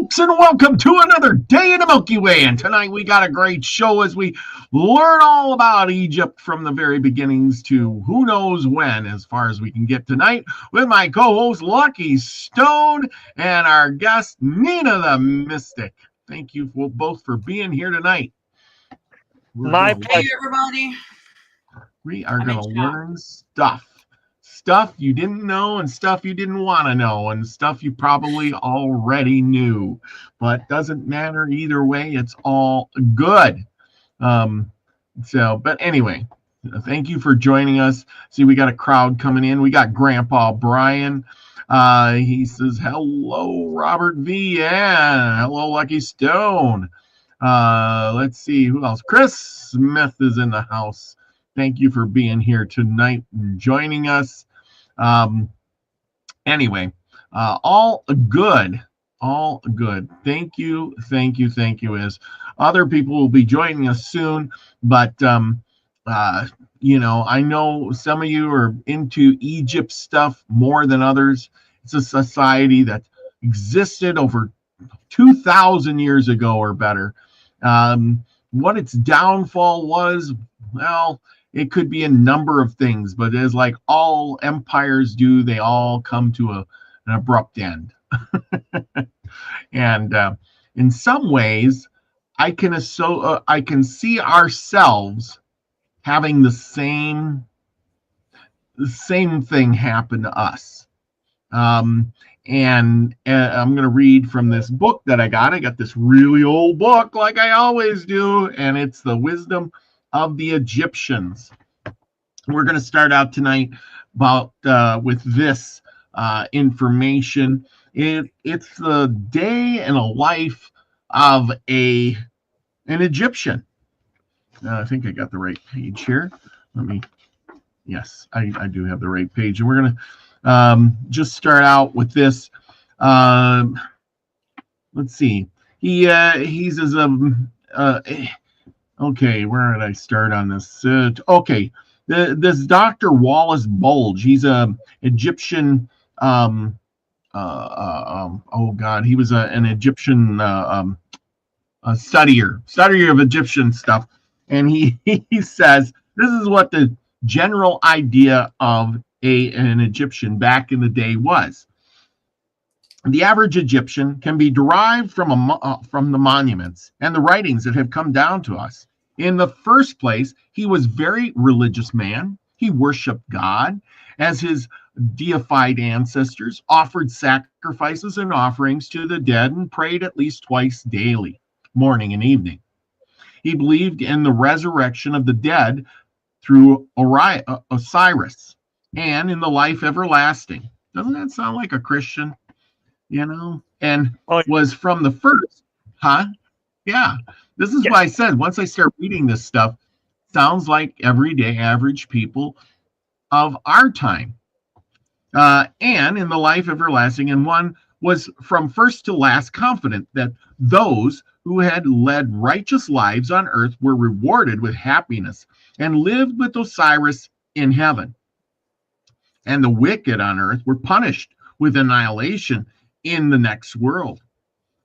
folks, and welcome to another day in the Milky Way. And tonight we got a great show as we learn all about Egypt from the very beginnings to who knows when, as far as we can get tonight, with my co-host Lucky Stone and our guest Nina the Mystic. Thank you both for being here tonight. My pleasure. Hey, everybody. We are going to learn stuff you didn't know and stuff you didn't want to know and stuff you probably already knew, but doesn't matter either way. It's all good. But anyway, thank you for joining us. See, we got a crowd coming in. We got Grandpa Brian. He says, hello, Robert V. Yeah, hello, Lucky Stone. Let's see who else. Chris Smith is in the house. Thank you for being here tonight and joining us. Anyway, all good. Thank you. As other people will be joining us soon, but I know some of you are into Egypt stuff more than others. It's a society that existed over 2,000 years ago or better. What its downfall was, well, it could be a number of things, but as like all empires do, they all come to an abrupt end. And in some ways, I can see ourselves having the same thing happen to us. And I'm going to read from this book that I got. I got this really old book, like I always do, and it's The Wisdom of the Egyptians. We're going to start out tonight with this information. It's the day in a life of an Egyptian. I think I got the right page here. Yes, I do have the right page. And we're going to just start out with this. Let's see. He's as okay, where did I start on this? Okay, this Dr. Wallace Bulge, he's an Egyptian, oh God, he was an Egyptian a studier of Egyptian stuff. And he says, this is what the general idea of an Egyptian back in the day was. The average Egyptian can be derived from the monuments and the writings that have come down to us. In the first place, he was a very religious man. He worshiped God as his deified ancestors, offered sacrifices and offerings to the dead, and prayed at least twice daily, morning and evening. He believed in the resurrection of the dead through Osiris and in the life everlasting. Doesn't that sound like a Christian? And was from the first, yeah. This is why I said, once I start reading this stuff, sounds like everyday average people of our time. And in the life everlasting, and one was from first to last confident that those who had led righteous lives on earth were rewarded with happiness and lived with Osiris in heaven. And the wicked on earth were punished with annihilation in the next world.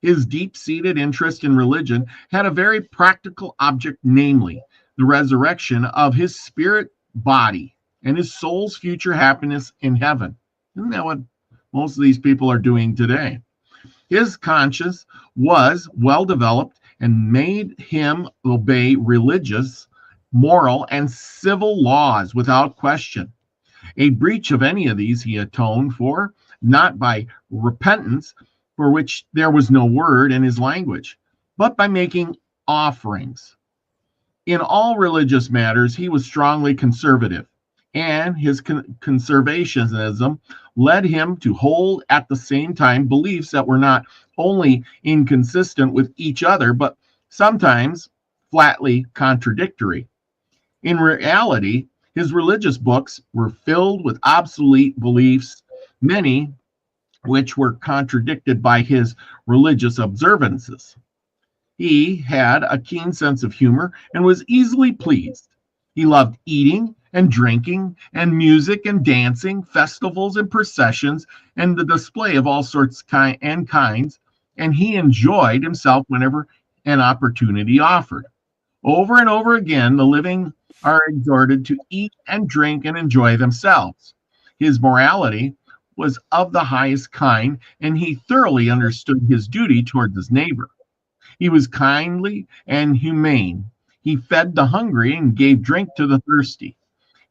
His deep-seated interest in religion had a very practical object, namely the resurrection of his spirit body and his soul's future happiness in heaven. Isn't that what most of these people are doing today? His conscience was well developed and made him obey religious, moral, and civil laws without question. A breach of any of these he atoned for, not by repentance, for which there was no word in his language, but by making offerings. In all religious matters, he was strongly conservative, and his conservationism led him to hold at the same time beliefs that were not only inconsistent with each other, but sometimes flatly contradictory. In reality, his religious books were filled with obsolete beliefs, many which were contradicted by his religious observances. He had a keen sense of humor and was easily pleased. He loved eating and drinking and music and dancing, festivals and processions, and the display of all sorts and kinds and he enjoyed himself whenever an opportunity offered. Over and over again, the living are exhorted to eat and drink and enjoy themselves. His morality was of the highest kind, and he thoroughly understood his duty towards his neighbor. He was kindly and humane. He fed the hungry and gave drink to the thirsty.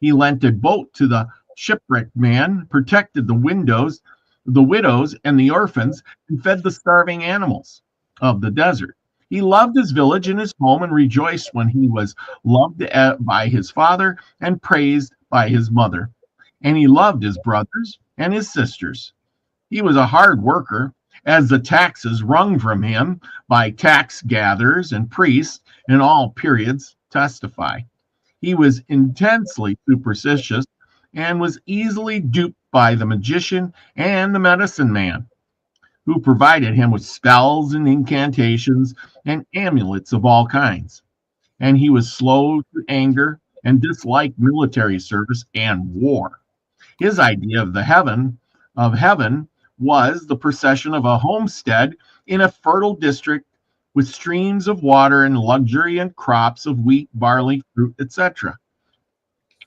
He lent a boat to the shipwrecked man, protected the widows, and the orphans, and fed the starving animals of the desert. He loved his village and his home and rejoiced when he was loved by his father and praised by his mother. And he loved his brothers and his sisters. He was a hard worker, as the taxes wrung from him by tax gatherers and priests in all periods testify. He was intensely superstitious and was easily duped by the magician and the medicine man, who provided him with spells and incantations and amulets of all kinds. And he was slow to anger and disliked military service and war. His idea of heaven was the procession of a homestead in a fertile district with streams of water and luxuriant crops of wheat, barley, fruit, etc.,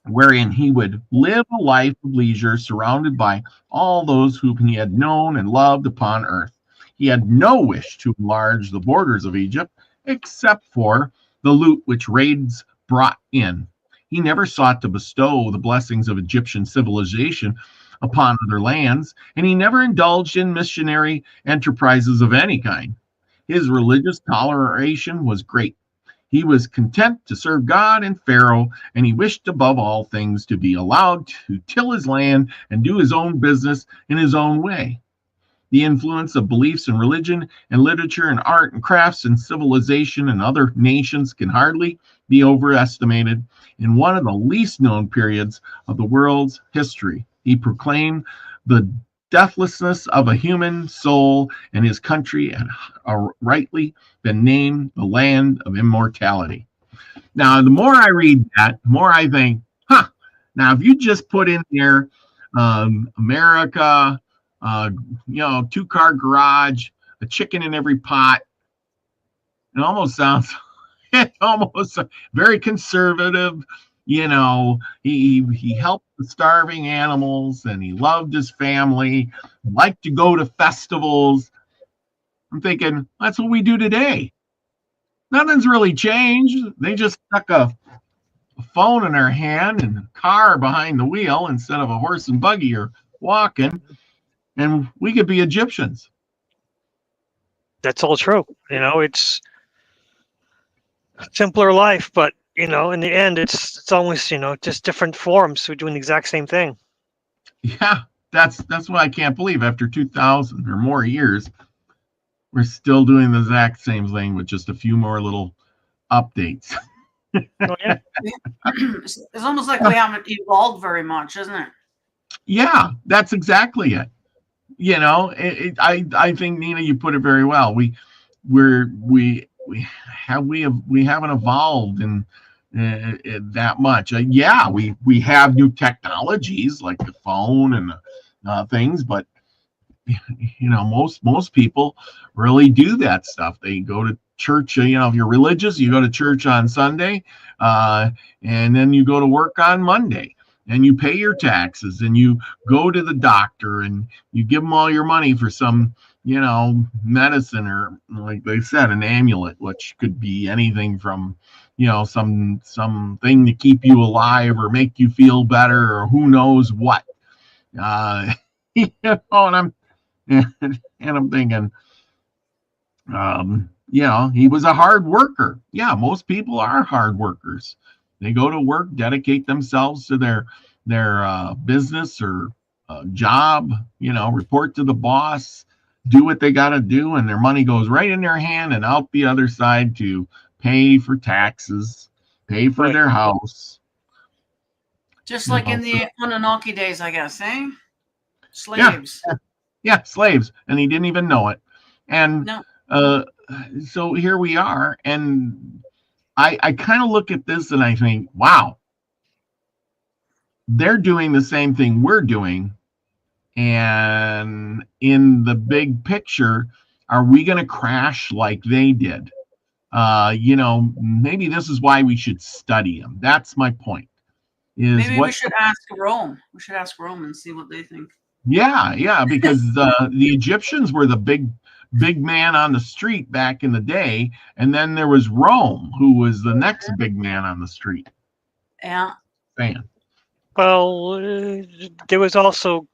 wherein he would live a life of leisure surrounded by all those whom he had known and loved upon earth. He had no wish to enlarge the borders of Egypt except for the loot which raids brought in. He never sought to bestow the blessings of Egyptian civilization upon other lands, and he never indulged in missionary enterprises of any kind. His religious toleration was great. He was content to serve God and Pharaoh, and he wished above all things to be allowed to till his land and do his own business in his own way. The influence of beliefs in religion and literature and art and crafts and civilization in other nations can hardly be overestimated. In one of the least known periods of the world's history, he proclaimed the deathlessness of a human soul, and his country had rightly been named the land of immortality. Now, the more I read that, the more I think, now if you just put in there America, two-car garage, a chicken in every pot, it almost sounds very conservative. He helped the starving animals, and he loved his family, liked to go to festivals. I'm thinking, that's what we do today. Nothing's really changed. They just stuck a phone in our hand and a car behind the wheel instead of a horse and buggy or walking, and we could be Egyptians. That's all true. It's a simpler life, but in the end, it's almost just different forms. We're doing the exact same thing. Yeah, that's what I can't believe. After 2,000 or more years, we're still doing the exact same thing with just a few more little updates. Oh, yeah. It's almost like we haven't evolved very much, isn't it? Yeah, that's exactly it. I think, Nina, you put it very well. We haven't evolved in that much. We have new technologies like the phone and things, but most people really do that stuff. They go to church. If you're religious, you go to church on Sunday, and then you go to work on Monday, and you pay your taxes, and you go to the doctor, and you give them all your money for some medicine, or like they said, an amulet, which could be anything from something to keep you alive or make you feel better, or who knows what. And I'm thinking, he was a hard worker. Yeah, most people are hard workers. They go to work, dedicate themselves to their business or job, report to the boss, do what they got to do, and their money goes right in their hand and out the other side to pay for taxes, pay for their house. Just like in the Anunnaki days, I guess, eh? Slaves. Yeah, slaves, and he didn't even know it. And so here we are, and I kind of look at this and I think, wow, they're doing the same thing we're doing. And in the big picture, Are we going to crash like they did? Maybe this is why we should study them. That's my point. Maybe we should ask Rome. We should ask Rome and see what they think. Yeah, because the Egyptians were the big man on the street back in the day, and then there was Rome, who was the next big man on the street. Yeah. Fan. Well, there was also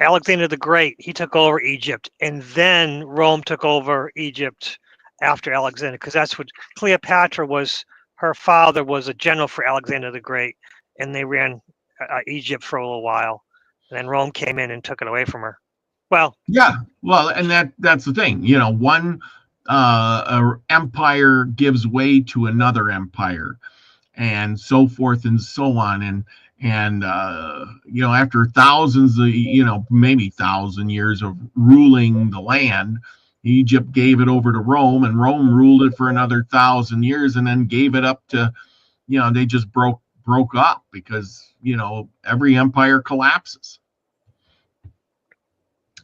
Alexander the Great. He took over Egypt, and then Rome took over Egypt after Alexander, because that's what Cleopatra was. Her father was a general for Alexander the Great, and they ran Egypt for a little while. And then Rome came in and took it away from her. Well, yeah, and that's the thing. One empire gives way to another empire, and so forth and so on. And after thousands of, maybe 1,000 years of ruling the land, Egypt gave it over to Rome, and Rome ruled it for another 1,000 years, and then gave it up to, they just broke up because, every empire collapses.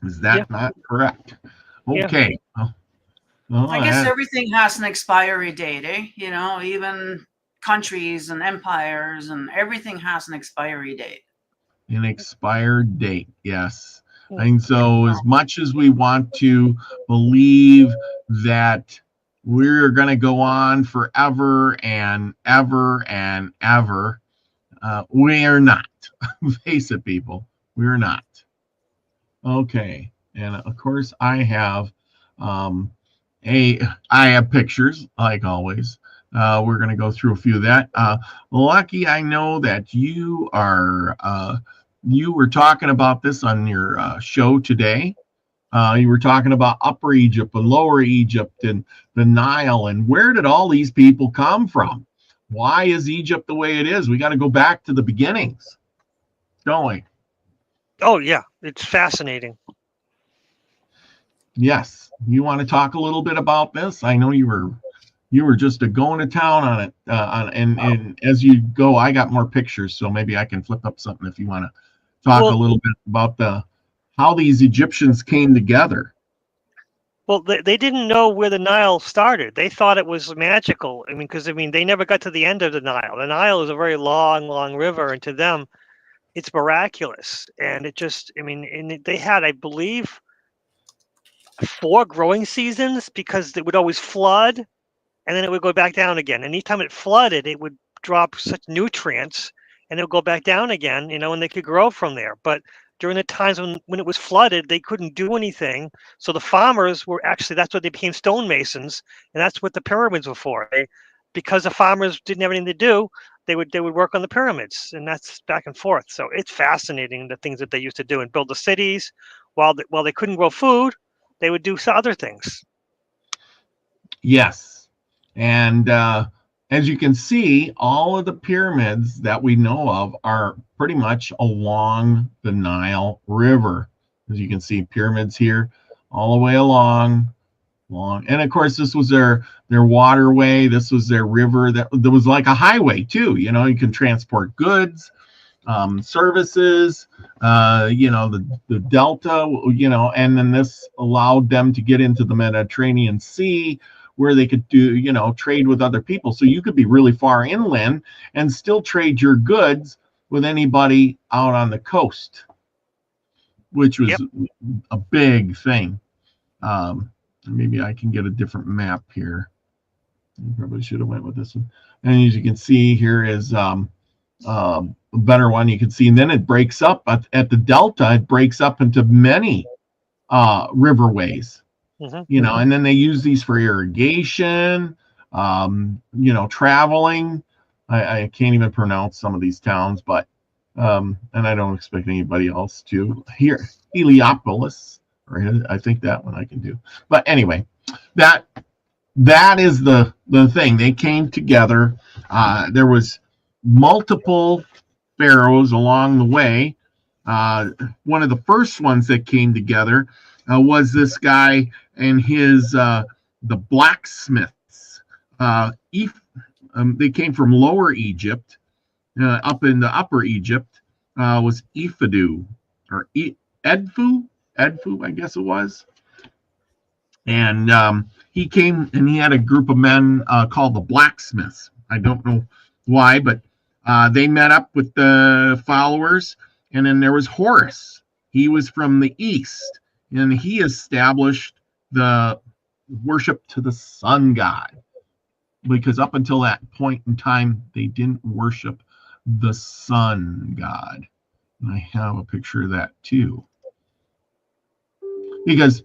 Is that not correct? Okay. Yeah. Well, I guess everything has an expiry date, eh? Even countries and empires and everything has an expiry date. An expired date, yes. And so as much as we want to believe that we're going to go on forever and ever and ever, we're not. Face it, people, we're not. Okay, and of course I have pictures, like always. We're going to go through a few of that. Lucky, I know that you were talking about this on your show today. You were talking about Upper Egypt and Lower Egypt and the Nile, and where did all these people come from? Why is Egypt the way it is? We got to go back to the beginnings, don't we? Oh yeah, it's fascinating. Yes, you want to talk a little bit about this? I know you were just going to town on it, and as you go, I got more pictures, so maybe I can flip up something if you want to talk a little bit about how these Egyptians came together. Well, they didn't know where the Nile started. They thought it was magical. Because they never got to the end of the Nile. The Nile is a very long, long river, and to them, it's miraculous. And it just, they had, I believe, 4 growing seasons, because it would always flood, and then it would go back down again. And anytime it flooded, it would drop such nutrients, and it would go back down again, and they could grow from there. But during the times when it was flooded, they couldn't do anything. So the farmers were actually, that's what they became stonemasons, and that's what the pyramids were for. Because the farmers didn't have anything to do, they would work on the pyramids, and that's back and forth. So it's fascinating, the things that they used to do and build the cities. While they couldn't grow food, they would do other things. Yes, and as you can see, all of the pyramids that we know of are pretty much along the Nile River. As you can see, pyramids here all the way along. And of course, this was their waterway. This was their river. There was like a highway too. You can transport goods, services, the delta, and then this allowed them to get into the Mediterranean Sea, where they could do, trade with other people. So you could be really far inland and still trade your goods with anybody out on the coast, which was a big thing. Maybe I can get a different map here. I probably should have went with this one. And as you can see, here is a better one. You can see, and then it breaks up at the delta. It breaks up into many riverways. Mm-hmm. And then they use these for irrigation, traveling. I can't even pronounce some of these towns, but and I don't expect anybody else to. Here, Heliopolis, or I think that one I can do. But anyway, that is the thing. They came together. There was multiple pharaohs along the way. One of the first ones that came together was this guy and his the blacksmiths. They came from Lower Egypt. Up in the Upper Egypt was Edfu, I guess it was. And he came and he had a group of men called the blacksmiths. I don't know why, but they met up with the followers. And then there was Horus. He was from the east, and he established the worship to the sun god, because up until that point in time, they didn't worship the sun god. And I have a picture of that too. Because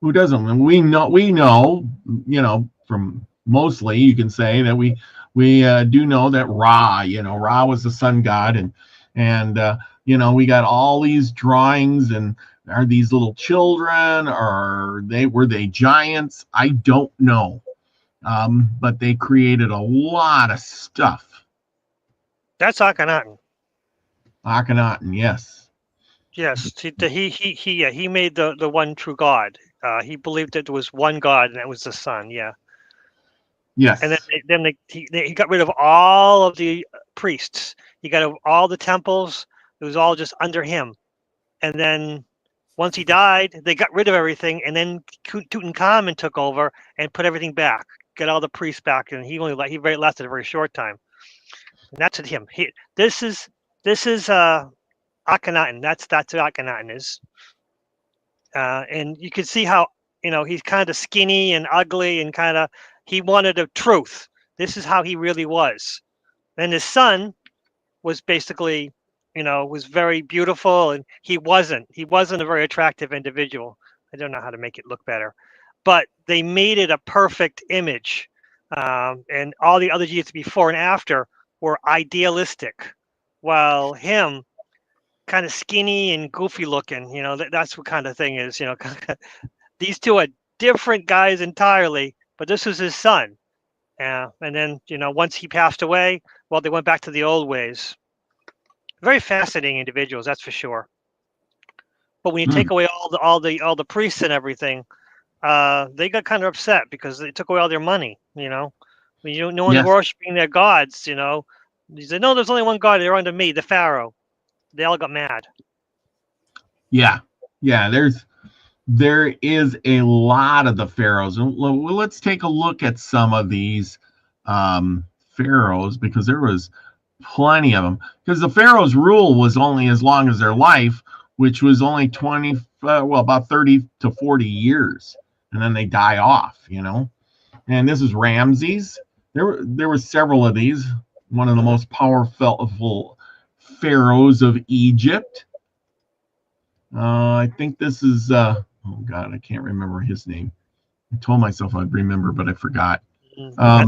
who doesn't? We know, from mostly you can say that we do know that Ra, Ra was the sun god, and we got all these drawings, and are these little children, or were they giants? I don't know, but they created a lot of stuff. That's Akhenaten. Akhenaten, yes. Yes, he made the one true God. He believed that there was one God, and that was the sun. Yeah. Yes. And then he got rid of all of the priests. He got rid of all the temples. It was all just under him. And then once he died, they got rid of everything. And then Tutankhamun took over and put everything back, got all the priests back. And he lasted a very short time. And that's at him. This is Akhenaten. That's who Akhenaten is. And you can see how, he's kind of skinny and ugly, and he wanted a truth. This is how he really was. And his son was basically, was very beautiful, and he wasn't a very attractive individual. I don't know how to make it look better, but they made it a perfect image. And all the other deities before and after were idealistic, while him, kind of skinny and goofy looking, that's what kind of thing is, these two are different guys entirely, but this was his son. And then, once he passed away, well, they went back to the old ways. Very fascinating individuals, that's for sure. But when you take away all the priests and everything, they got kind of upset because they took away all their money, no one's worshiping their gods, He said, no, there's only one God, they're under me, the pharaoh. They all got mad. Yeah. There is a lot of the pharaohs. Let's take a look at some of these pharaohs, because there was plenty of them. Because the pharaoh's rule was only as long as their life, which was only about 30 to 40 years, and then they die off. And this is Ramses. There were several of these. One of the most powerful pharaohs of Egypt. I think this is oh god, I can't remember his name. I told myself I'd remember, but I forgot. I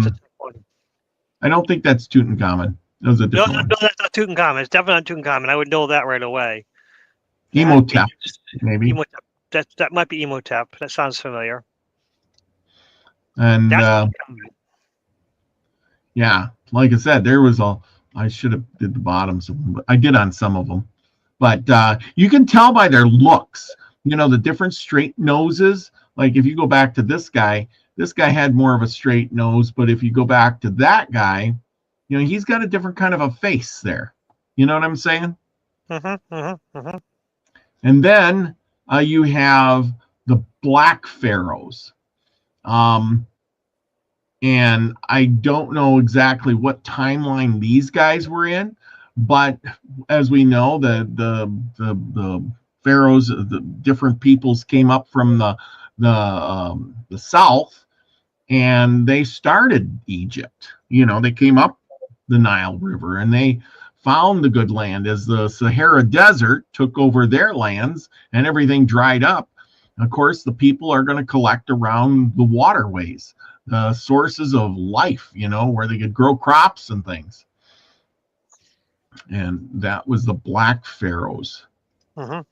don't think that's Tutankhamun. That was a different one. No, that's not Tutankhamun. It's definitely not Tutankhamun. I would know that right away. Imhotep, maybe. Imhotep. That might be Imhotep. That sounds familiar. And yeah, like I said, there was I should have did the bottoms of them, but I did on some of them. But you can tell by their looks, the different straight noses. Like if you go back to this guy had more of a straight nose, but if you go back to that guy, he's got a different kind of a face there. You know what I'm saying? And then you have the black pharaohs. And I don't know exactly what timeline these guys were in, but as we know, the pharaohs, the different peoples came up from the south, and they started Egypt. They came up the Nile River, and they found the good land as the Sahara Desert took over their lands and everything dried up. Of course, the people are going to collect around the waterways, the sources of life, where they could grow crops and things. And that was the black pharaohs. And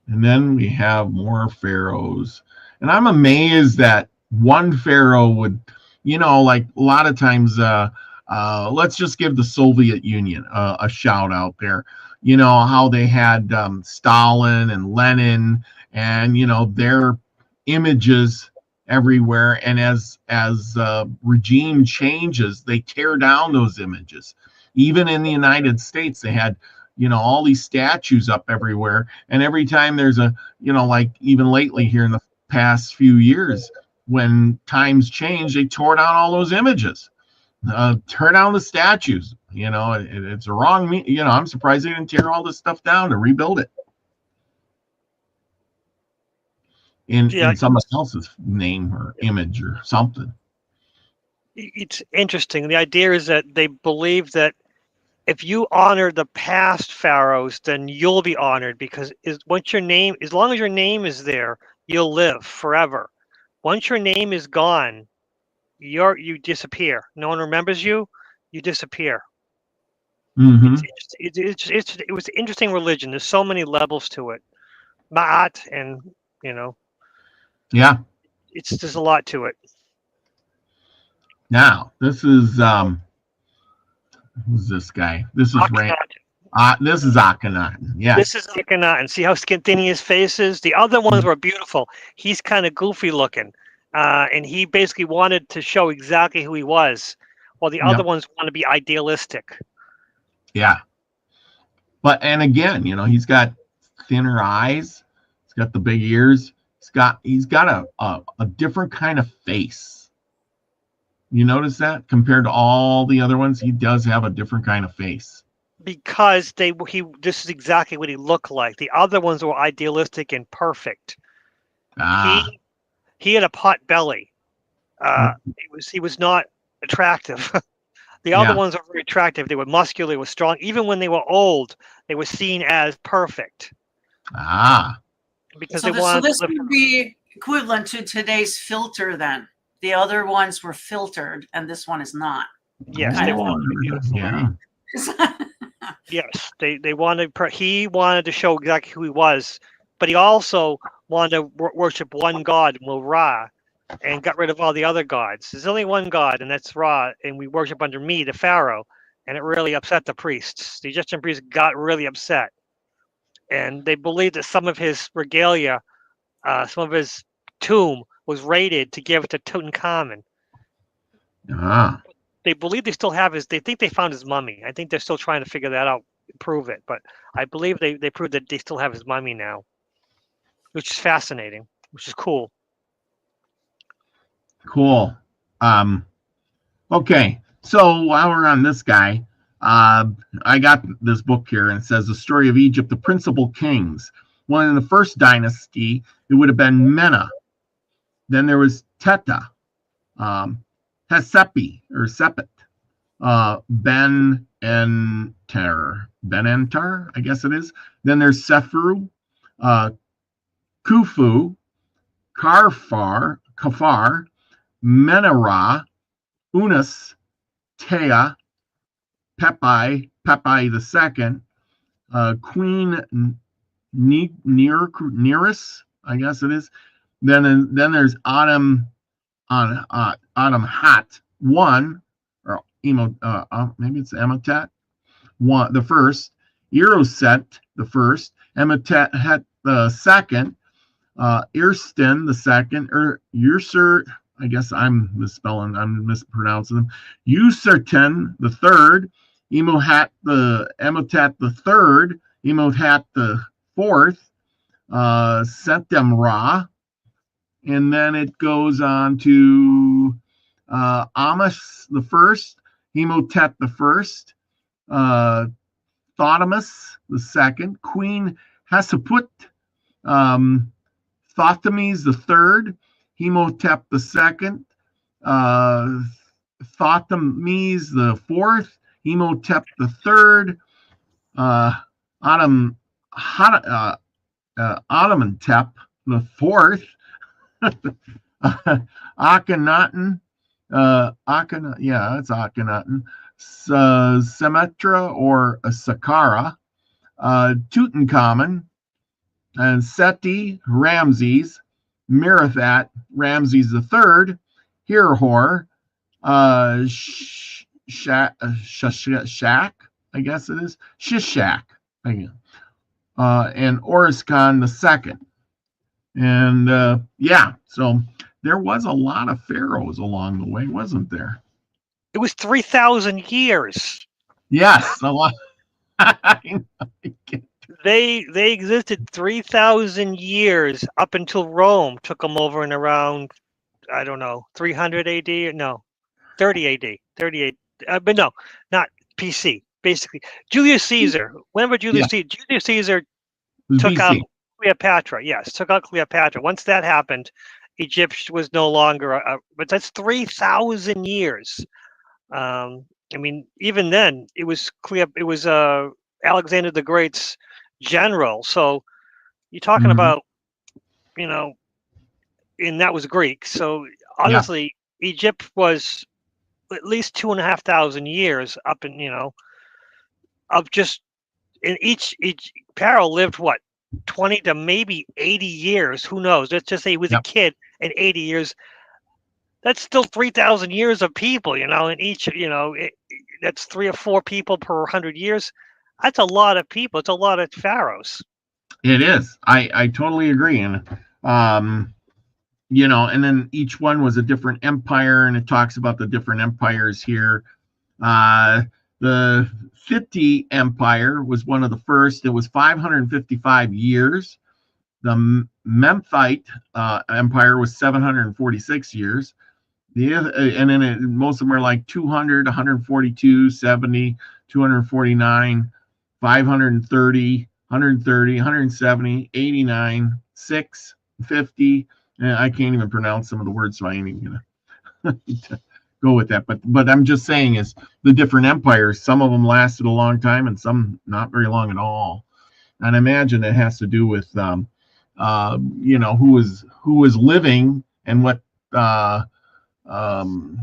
then we have more pharaohs. And I'm amazed that one pharaoh would, like a lot of times, let's just give the Soviet Union a shout out there. How they had Stalin and Lenin and, their images everywhere. And as regime changes, they tear down those images. Even in the United States, they had, all these statues up everywhere. And every time there's a, like even lately here in the past few years, when times changed, they tore down all those images, tore down the statues. It's a wrong. I'm surprised they didn't tear all this stuff down to rebuild it in someone else's name or image or something. It's interesting. The idea is that they believe that if you honor the past pharaohs, then you'll be honored, because as long as your name is there, you'll live forever. Once your name is gone, you disappear. No one remembers you. You disappear. Mm-hmm. It was an interesting religion. There's so many levels to it. Ma'at, and Yeah. there's a lot to it. Now, this is who's this guy? This is this is Akhenaten. Yeah. This is Akhenaten. See how skinny his face is? The other ones were beautiful. He's kind of goofy looking. And he basically wanted to show exactly who he was, while the other ones want to be idealistic. Yeah. And again, he's got thinner eyes. He's got the big ears. He's got a different kind of face. You notice that compared to all the other ones, he does have a different kind of face. Because this is exactly what he looked like. The other ones were idealistic and perfect. He had a pot belly. He was not attractive. The other ones were very attractive. They were muscular, they were strong. Even when they were old, they were seen as perfect. Because this would be equivalent to today's filter then. The other ones were filtered, and this one is not. Yes, they wanted to be beautiful. Yeah. Yes, he wanted to show exactly who he was, but he also wanted to worship one god, Ra, and got rid of all the other gods. There's only one god, and that's Ra, and we worship under me, the pharaoh, and it really upset the priests. The Egyptian priests got really upset, and they believed that some of his regalia, some of his tomb, was raided to give it to Tutankhamun. They believe they still have they think they found his mummy. I think they're still trying to figure that out, prove it. But I believe they proved that they still have his mummy now, which is fascinating, which is cool. Cool. Okay. So while we're on this guy, I got this book here, and it says The Story of Egypt, the Principal Kings. Well, in the first dynasty, it would have been Mena. Then there was Teta, Hesepi or Sepet, Ben-Entar, I guess it is. Then there's Seferu, Khufu, Kafar, Menera, Unas, Tea, Pepi the second, Queen Nereus, I guess it is. Then there's Adam Hat one, or maybe it's Emotet one, the first, Eroset the first, Emotet the second, Irstin the second, or Ursur, I guess I'm mispronouncing them, Userten the third, Emotet the third, Emotet the fourth, Sentem Ra. And then it goes on to Amos the first, Hemotet the first, Thotimus the second, Queen Heseput, Thothemes the third, Hemotep the second, Thothemes the fourth, Hemotep the third, Amenhotep the fourth, Akhenaten, it's Akhenaten, Semetra or Saqqara, Tutankhamun, and Seti, Ramses, Merethat, Ramses the third, Herhor, Shishak, I guess it is, Shishak, and Oriskan the second. And so there was a lot of pharaohs along the way, wasn't there? It was 3,000 years. Yes, a lot. They existed 3,000 years up until Rome took them over in around, I don't know, 300 AD. No, 30 AD. 38. But no, not PC. Basically, Julius Caesar. Whenever Yeah, Julius Caesar it was took out BC. Cleopatra. Yes, took out Cleopatra. Once that happened, Egypt was no longer. But that's 3,000 years. I mean, even then, it was It was Alexander the Great's general. So you're talking Hmm. about, you know, and that was Greek. So Yeah, honestly, Egypt was at least 2,500 years up in, of just in each pharaoh lived what 20 to maybe 80 years. Who knows? Let's just say he was a yep, kid in 80 years. That's still 3,000 years of people, and each, that's 3 or 4 people per 100 years. That's a lot of people. It's a lot of pharaohs. it is. I totally agree. And um, and then each one was a different empire, and it talks about the different empires here. The 50 Empire was one of the first. It was 555 years. The Memphite Empire was 746 years. And then most of them are like 200, 142, 70, 249, 530, 130, 170, 89, 6, 50. I can't even pronounce some of the words, so I ain't even gonna go with that. But I'm just saying is the different empires. Some of them lasted a long time, and some not very long at all. And I imagine it has to do with who was living and what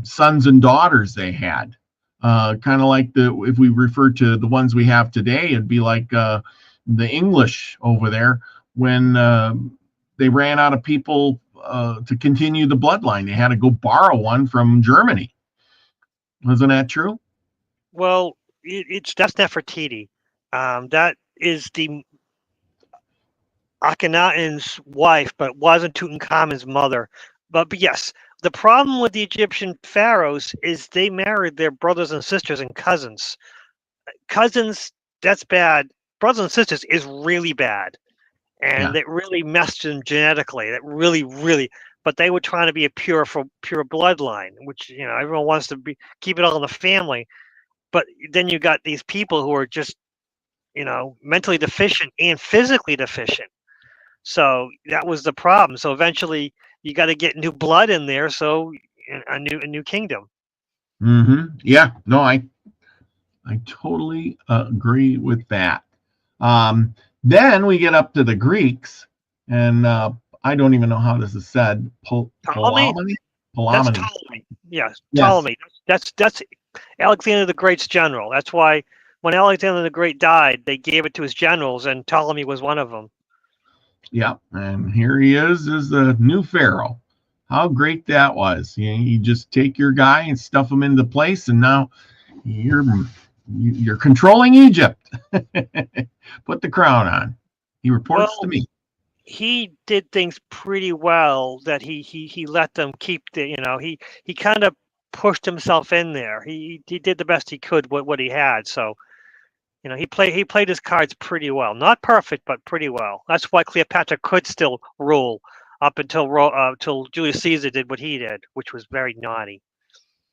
sons and daughters they had. Kind of like if we refer to the ones we have today, it'd be like the English over there when they ran out of people to continue the bloodline. They had to go borrow one from Germany. Wasn't that true? Well, that's Nefertiti. That is the Akhenaten's wife, but wasn't Tutankhamun's mother. But yes, the problem with the Egyptian pharaohs is they married their brothers and sisters and cousins. Cousins, that's bad. Brothers and sisters is really bad, Yeah. and it really messed them genetically. That really, really. But they were trying to be a pure bloodline, which everyone wants to keep it all in the family. But then you got these people who are just mentally deficient and physically deficient. So that was the problem. So eventually you got to get new blood in there. So a new kingdom. Mm-hmm. Yeah. No, I totally agree with that. Then we get up to the Greeks, and I don't even know how this is said. Ptolemy? Ptolemy? That's Ptolemy. Ptolemy. Yes, Yes. Ptolemy. That's Alexander the Great's general. That's why when Alexander the Great died, they gave it to his generals, and Ptolemy was one of them. Yep. And here he is the new pharaoh. How great that was. You just take your guy and stuff him into place, and now you're controlling Egypt. Put the crown on. He reports to Well, me. he did things pretty well. That he let them keep he kind of pushed himself in there. He did the best he could with what he had. So he played his cards pretty well. Not perfect, but pretty well. That's why Cleopatra could still rule up until Julius Caesar did what he did, which was very naughty.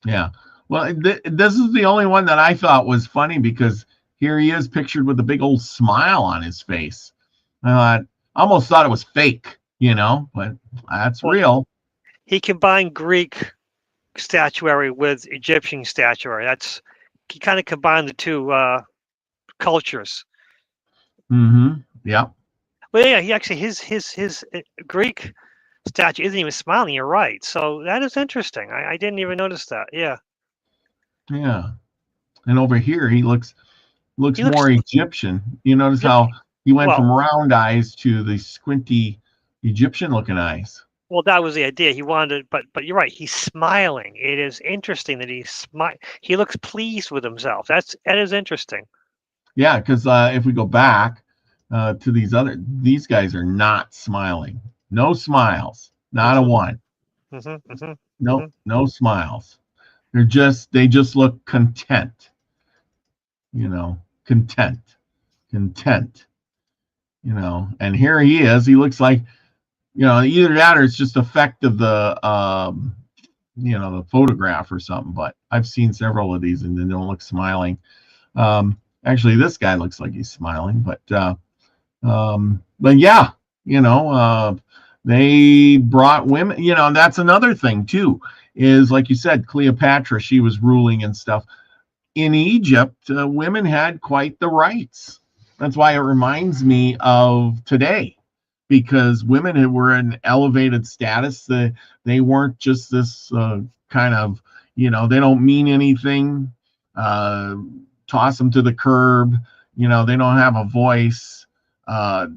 Yeah. Well, this is the only one that I thought was funny because here he is pictured with a big old smile on his face. I almost thought it was fake, but that's real. He combined Greek statuary with Egyptian statuary. He kind of combined the two cultures. Mm-hmm. Yeah. Well, yeah, he actually his Greek statue isn't even smiling. You're right. So that is interesting. I didn't even notice that. Yeah. Yeah. And over here he looks He looks more Egyptian. You notice how he went from round eyes to the squinty Egyptian looking eyes. Well, that was the idea. He wanted, but you're right. He's smiling. It is interesting that he looks pleased with himself. That is interesting. Yeah, because if we go back to these guys are not smiling. No smiles. Not a one. No smiles. They just look content. Content. you know, and here he is. He looks like, you know, either that or it's just effect of the, you know, the photograph or something. But I've seen several of these and they don't look smiling. Actually, this guy looks like he's smiling, but yeah, you know, they brought women, you know, that's another thing too, is like you said, Cleopatra, she was ruling and stuff. In Egypt, women had quite the rights. That's why it reminds me of today, because women were in elevated status. They weren't just this kind of, you know, they don't mean anything. Toss them to the curb. You know, they don't have a voice or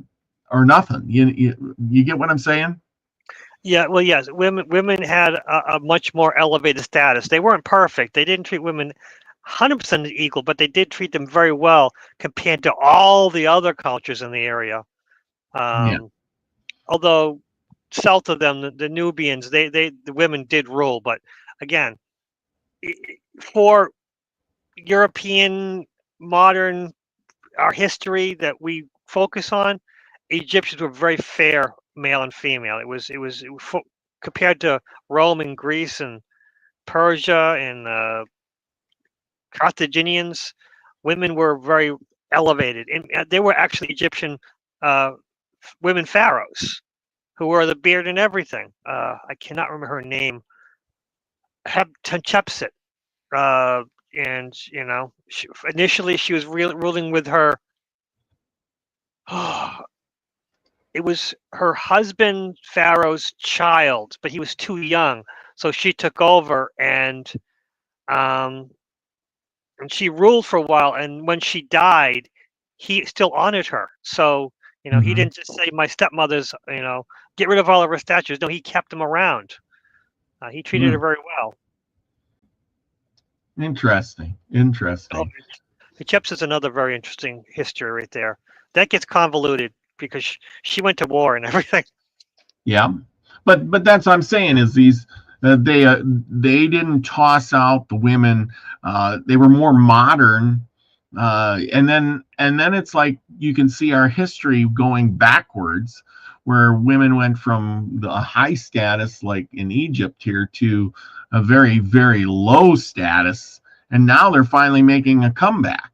nothing. You get what I'm saying? Yeah, well, yes, women had a much more elevated status. They weren't perfect. They didn't treat women 100% equal, but they did treat them very well compared to all the other cultures in the area. Yeah. Although south of them, the Nubians, the women did rule. But again, for European modern our history that we focus on, Egyptians were very fair, male and female. It was compared to Rome and Greece and Persia and Carthaginians, women were very elevated, and they were actually Egyptian women pharaohs who wore the beard and everything. I cannot remember her name. Hatshepsut. And you know, initially she was ruling with her. It was her husband Pharaoh's child, but he was too young, so she took over and she ruled for a while. And when she died, he still honored her. So you know, he didn't just say my stepmother's, you know, get rid of all of her statues. No, he kept them around. He treated her very well. Interesting. Hatshepsut is another very interesting history right there. That gets convoluted because she went to war and everything. Yeah, but that's what I'm saying is these they didn't toss out the women. They were more modern, and then it's like you can see our history going backwards, where women went from the high status like in Egypt here to a very, very low status, and now they're finally making a comeback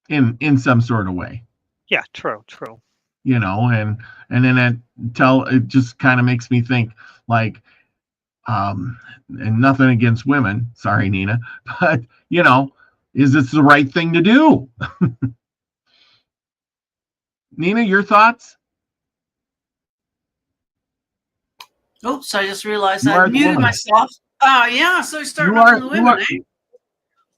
in some sort of way. Yeah, true. You know, and then it just kind of makes me think like, and nothing against women, sorry Nina, but you know, is this the right thing to do? Nina, your thoughts? Oops, I just realized I muted myself. Oh, yeah, so we start on the women,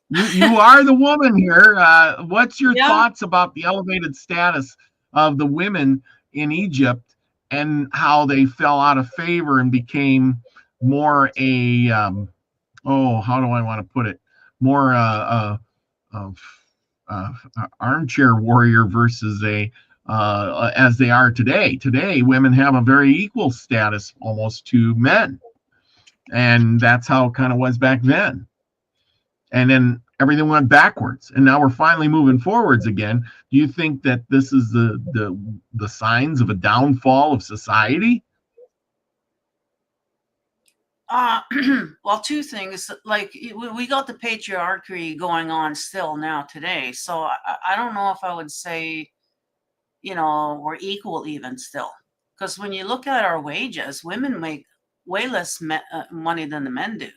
You are the woman here. What's your thoughts about the elevated status of the women in Egypt and how they fell out of favor and became more a, how do I want to put it? More armchair warrior versus as they are today. Today, women have a very equal status almost to men. And that's how it kind of was back then. And then everything went backwards, and now we're finally moving forwards again. Do you think that this is the signs of a downfall of society? Well, two things. Like we got the patriarchy going on still now today, so I don't know if I would say, you know, we're equal even still, because when you look at our wages, women make way less money than the men do.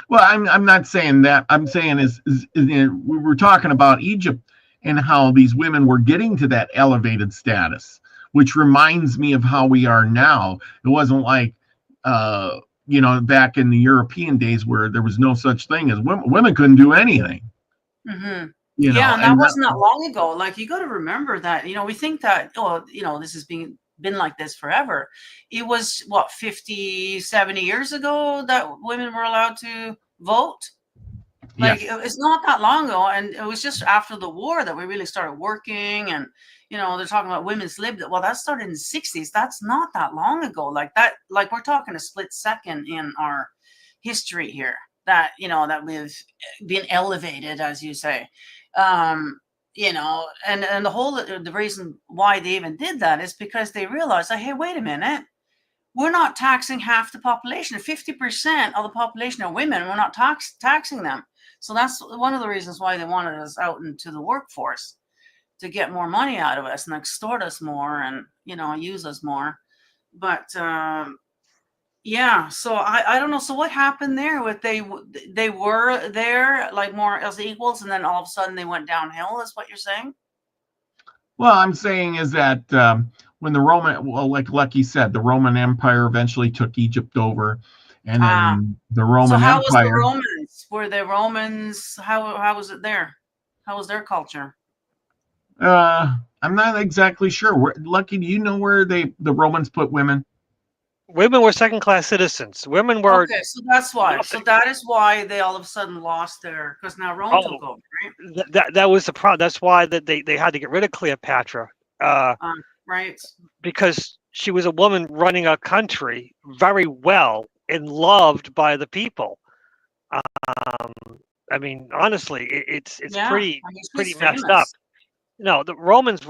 Well, I'm not saying that. I'm saying is we were talking about Egypt and how these women were getting to that elevated status, which reminds me of how we are now. It wasn't like, you know, back in the European days where there was no such thing as women couldn't do anything. You know, and that wasn't that long ago. Like, you got to remember that, you know, we think that, oh, you know, this has been like this forever. It was what, 50, 70 years ago that women were allowed to vote. Like, it's not that long ago, and it was just after the war that we really started working. And you know, they're talking about women's lib. Well, that started in the 60s. That's not that long ago. Like that, like we're talking a split second in our history here, that, you know, that we've been elevated, as you say. you know, and the reason why they even did that is because they realized that, hey, wait a minute, we're not taxing half the population. 50% of the population are women. We're not taxing them. So that's one of the reasons why they wanted us out into the workforce, to get more money out of us and extort us more and, you know, use us more. But yeah, so I don't know. So what happened there with they were there like more as equals, and then all of a sudden they went downhill, is what you're saying? Well, I'm saying is that when the Roman, well, like Lucky said, the Roman Empire eventually took Egypt over, and then the Roman Empire. So how Empire. was the Romans? Were the Romans? How was it there? How was their culture? I'm not exactly sure. Lucky, do you know where the Romans put women? Women were second-class citizens. Women were. Okay, so that's why. Nothing. So that is why they all of a sudden lost their, because now Rome took over, right? That was the problem. That's why that they had to get rid of Cleopatra. Right. Because she was a woman running a country very well and loved by the people. I mean, honestly, it's pretty messed up. No, the Romans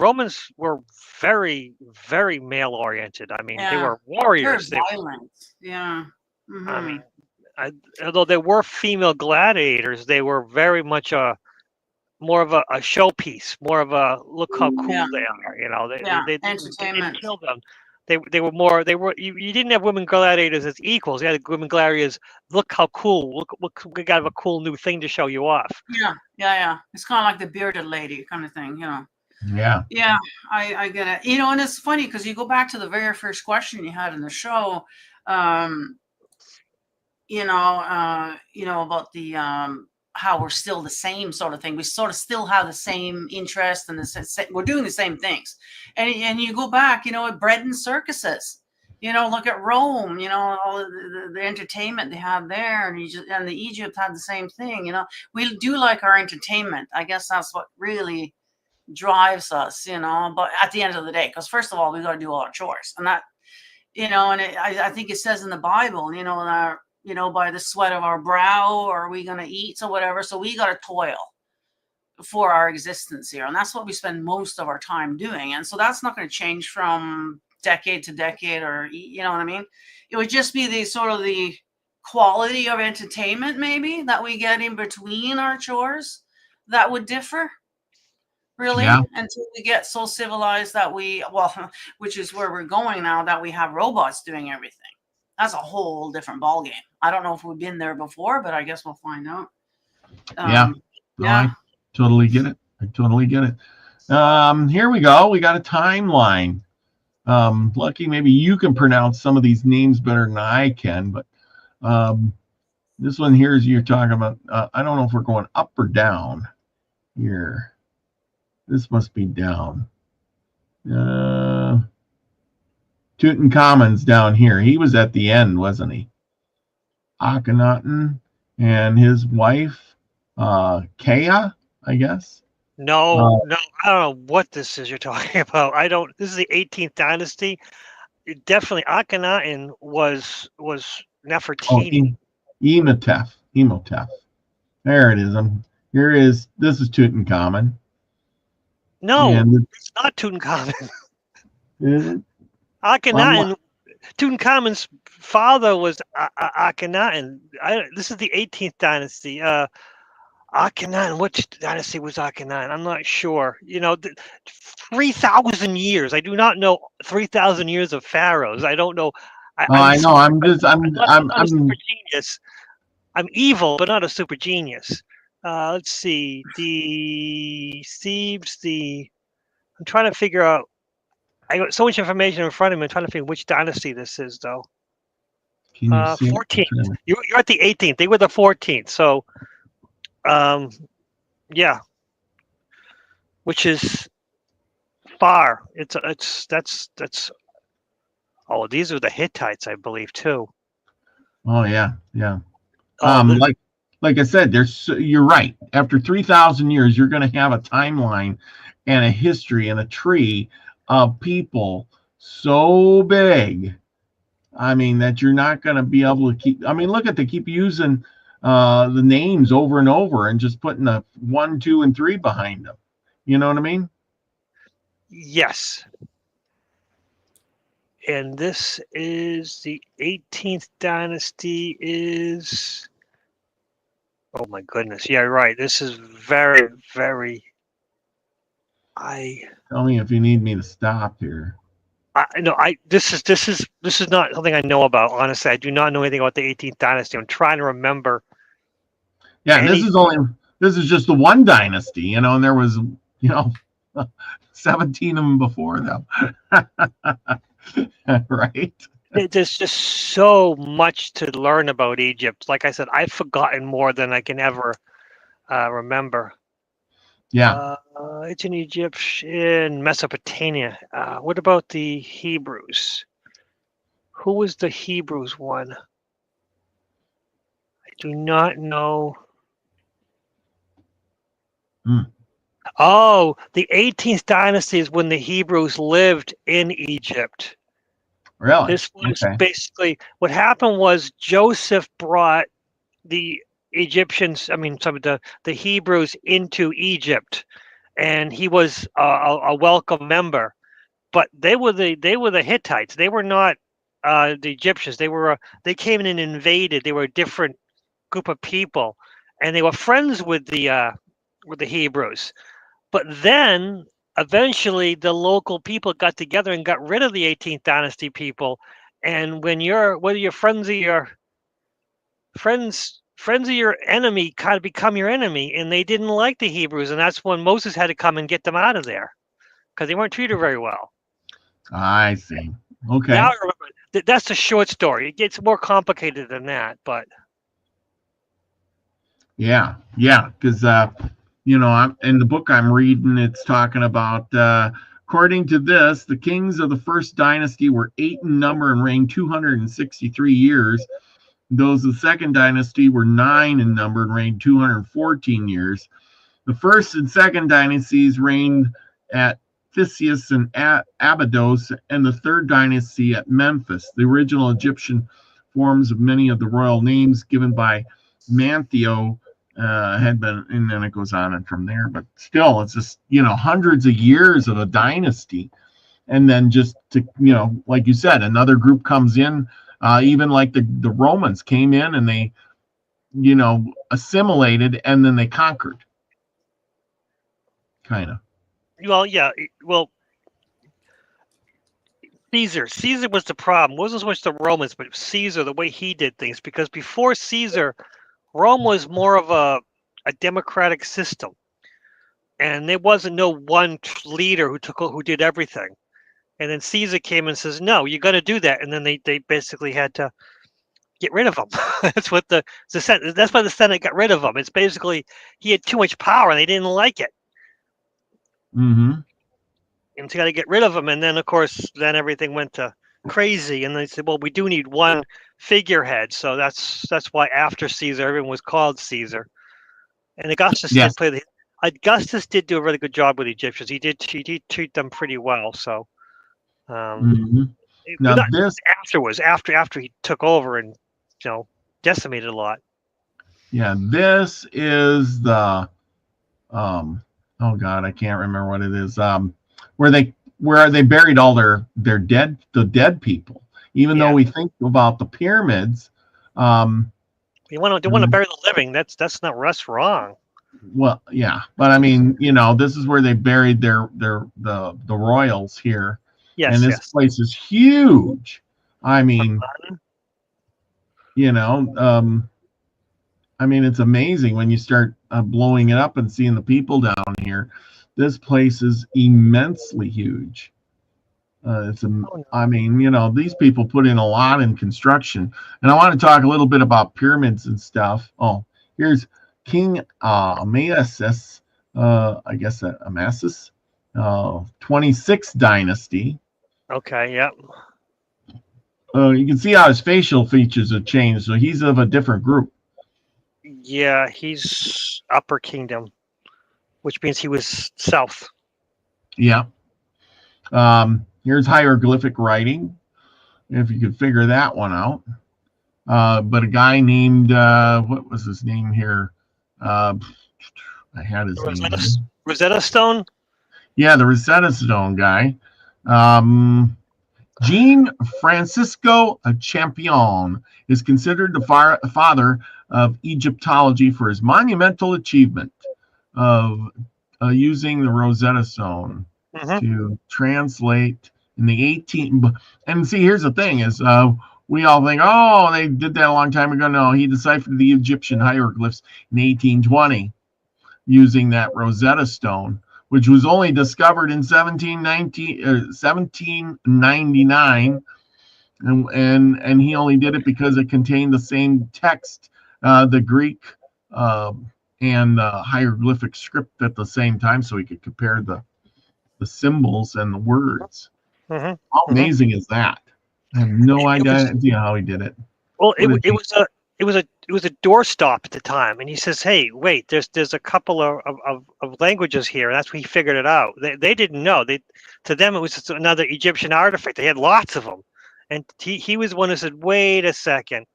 were very, very male oriented. I mean, they were warriors. They're violent. Yeah. Mm-hmm. I mean, although there were female gladiators, they were very much more of a showpiece, more of a look how cool they are. You know, they didn't kill them. They were more. You didn't have women gladiators as equals. You had women gladiators. Look how cool! Look, we got a cool new thing to show you off. Yeah. It's kind of like the bearded lady kind of thing, you know. Yeah. I get it. You know, and it's funny because you go back to the very first question you had in the show. You know about the how we're still the same sort of thing. We sort of still have the same interest and we're doing the same things. And you go back, you know, at bread and circuses, you know, look at Rome, you know, all the entertainment they had there, and the Egypt had the same thing. You know, we do like our entertainment. I guess that's what really drives us, you know. But at the end of the day, because first of all, we got to do all our chores, and that, you know, and I think it says in the Bible, you know, that, you know, by the sweat of our brow are we going to eat, so whatever. So we got to toil for our existence here, and that's what we spend most of our time doing. And so that's not going to change from decade to decade, or, you know what I mean? It would just be the sort of the quality of entertainment maybe that we get in between our chores that would differ, really, until we get so civilized that which is where we're going now, that we have robots doing everything. That's a whole different ballgame. I don't know if we've been there before, but I guess we'll find out. I totally get it. Here we go. We got a timeline. Lucky, maybe you can pronounce some of these names better than I can, but this one here is you're talking about. I don't know if we're going up or down here. This must be down. Tutankhamun's down here. He was at the end, wasn't he? Akhenaten and his wife, Kea, I guess. No, I don't know what this is you're talking about. This is the 18th dynasty. Definitely, Akhenaten was Nefertiti. Imhotep. There it is. This is Tutankhamun. No, it's not Tutankhamun. Is it? Akhenaten. Tutankhamun's father was Akhenaten. This is the 18th dynasty. Akhenaten. Which dynasty was Akhenaten? I'm not sure. You know, 3,000 years. I do not know 3,000 years of pharaohs. I don't know. I know. I'm a super genius. I'm evil, but not a super genius. Let's see. The Thebes. I'm trying to figure out. I got so much information in front of me. I'm trying to figure which dynasty this is, though. 14th. You're at the 18th. They were the 14th. So, yeah, which is far. That's. Oh, these are the Hittites, I believe, too. Oh yeah. Like I said, you're right. After 3,000 years, you're going to have a timeline and a history and a tree of people so big, I mean, that you're not going to be able to keep. I mean, they keep using the names over and over and just putting the 1, 2, and 3 behind them. You know what I mean? Yes. And this is the 18th dynasty is... Oh my goodness. Yeah, right. This is very, very... Tell me if you need me to stop here. This is not something I know about. Honestly, I do not know anything about the 18th dynasty. I'm trying to remember. Yeah, and this is just the one dynasty, you know, and there was, 17 of them before them. Right? There's just so much to learn about Egypt. Like I said, I've forgotten more than I can ever remember. Yeah. It's in Egypt, in Mesopotamia. What about the Hebrews? Who was the Hebrews one? I do not know. Oh, the 18th dynasty is when the Hebrews lived in Egypt. Really? This was basically what happened was Joseph brought the Egyptians, the Hebrews into Egypt, and he was a welcome member. But they were the Hittites. They were not the Egyptians. They came in and invaded. They were a different group of people, and they were friends with the Hebrews. But then eventually the local people got together and got rid of the 18th dynasty people. And whether you're friends of your enemy kind of become your enemy, and they didn't like the Hebrews, and that's when Moses had to come and get them out of there because they weren't treated very well. I see. Okay. Now I remember, that's the short story. It gets more complicated than that, but yeah, because in the book I'm reading, it's talking about according to this, the kings of the first dynasty were 8 in number and reigned 263 years. Those of the second dynasty were 9 in number and reigned 214 years. The first and second dynasties reigned at Theseus and Abydos, and the third dynasty at Memphis. The original Egyptian forms of many of the royal names given by Manetho had been, and then it goes on and from there. But still, it's just, hundreds of years of a dynasty. And then just to, like you said, another group comes in, even like the Romans came in and they, assimilated and then they conquered. Kind of. Well, yeah. Well, Caesar was the problem. It wasn't so much the Romans, but Caesar, the way he did things. Because before Caesar, Rome was more of a democratic system, and there wasn't no one leader who did everything. And then Caesar came and says, "No, you're going to do that." And then they basically had to get rid of him. That's what the Senate. That's why the Senate got rid of him. It's basically he had too much power, and they didn't like it. Mm-hmm. And so got to get rid of him. And then, of course, everything went to crazy. And they said, "Well, we do need one figurehead." So that's why after Caesar, everyone was called Caesar. And Augustus Augustus did do a really good job with the Egyptians. He did treat them pretty well. So, now after he took over and decimated a lot. Yeah, this is the oh God, I can't remember what it is. Where they buried all their dead people. Even though we think about the pyramids, you want to bury the living. That's wrong. Well, yeah, but I mean, this is where they buried the royals here. Yes, and this place is huge. I mean, it's amazing when you start blowing it up and seeing the people down here. This place is immensely huge. These people put in a lot in construction. And I want to talk a little bit about pyramids and stuff. Oh, here's King Amasis, Amasis, 26th dynasty. Okay, yep. You can see how his facial features have changed. So he's of a different group. Yeah, he's Upper Kingdom, which means he was south. Yeah. Here's hieroglyphic writing, if you could figure that one out. But a guy named, what was his name here? I had his name. Rosetta Stone? Yeah, the Rosetta Stone guy. Jean Francisco Champion is considered the father of Egyptology for his monumental achievement of using the Rosetta Stone to translate in the 18th. And see, here's the thing: is we all think, oh, they did that a long time ago. No, he deciphered the Egyptian hieroglyphs in 1820 using that Rosetta Stone, which was only discovered in 1799, and he only did it because it contained the same text, the Greek and hieroglyphic script at the same time, so he could compare the symbols and the words. How amazing is that? I have no idea how he did it. Well, it was a doorstop at the time, and he says, "Hey, wait, there's a couple of languages here." And that's when he figured it out. They didn't know. To them it was just another Egyptian artifact. They had lots of them, and he was one who said, "Wait a second,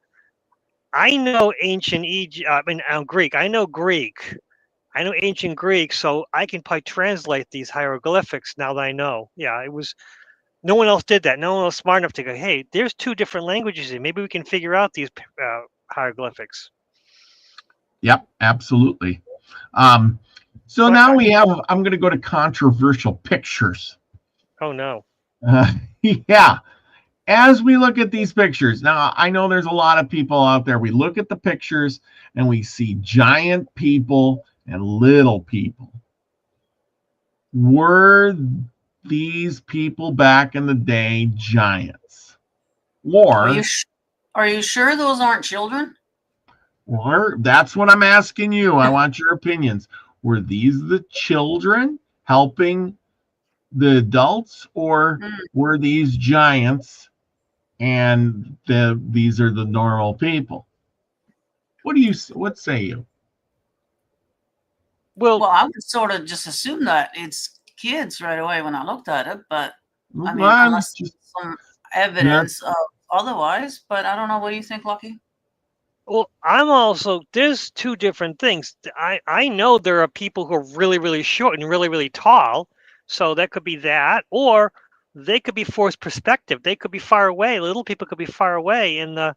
I know ancient Egypt. Greek. I know Greek. I know ancient Greek, so I can probably translate these hieroglyphics now that I know." Yeah, it was. No one else did that. No one was smart enough to go, "Hey, there's two different languages here. Maybe we can figure out these hieroglyphics." Yep, absolutely. So now we have, I'm going to go to controversial pictures. Oh, no. Yeah. As we look at these pictures, now I know there's a lot of people out there. We look at the pictures and we see giant people and little people. Were these people back in the day giants? Or are you sure those aren't children? Or that's what I'm asking you. I want your opinions. Were these the children helping the adults, or were these giants and these are the normal people? What say you? Well, I would sort of just assume that it's kids right away when I looked at it, but I mean, unless there's some evidence of otherwise, but I don't know. What do you think, Lucky? Well, there's two different things. I know there are people who are really, really short and really, really tall. So that could be that, or they could be forced perspective. They could be far away. Little people could be far away, and the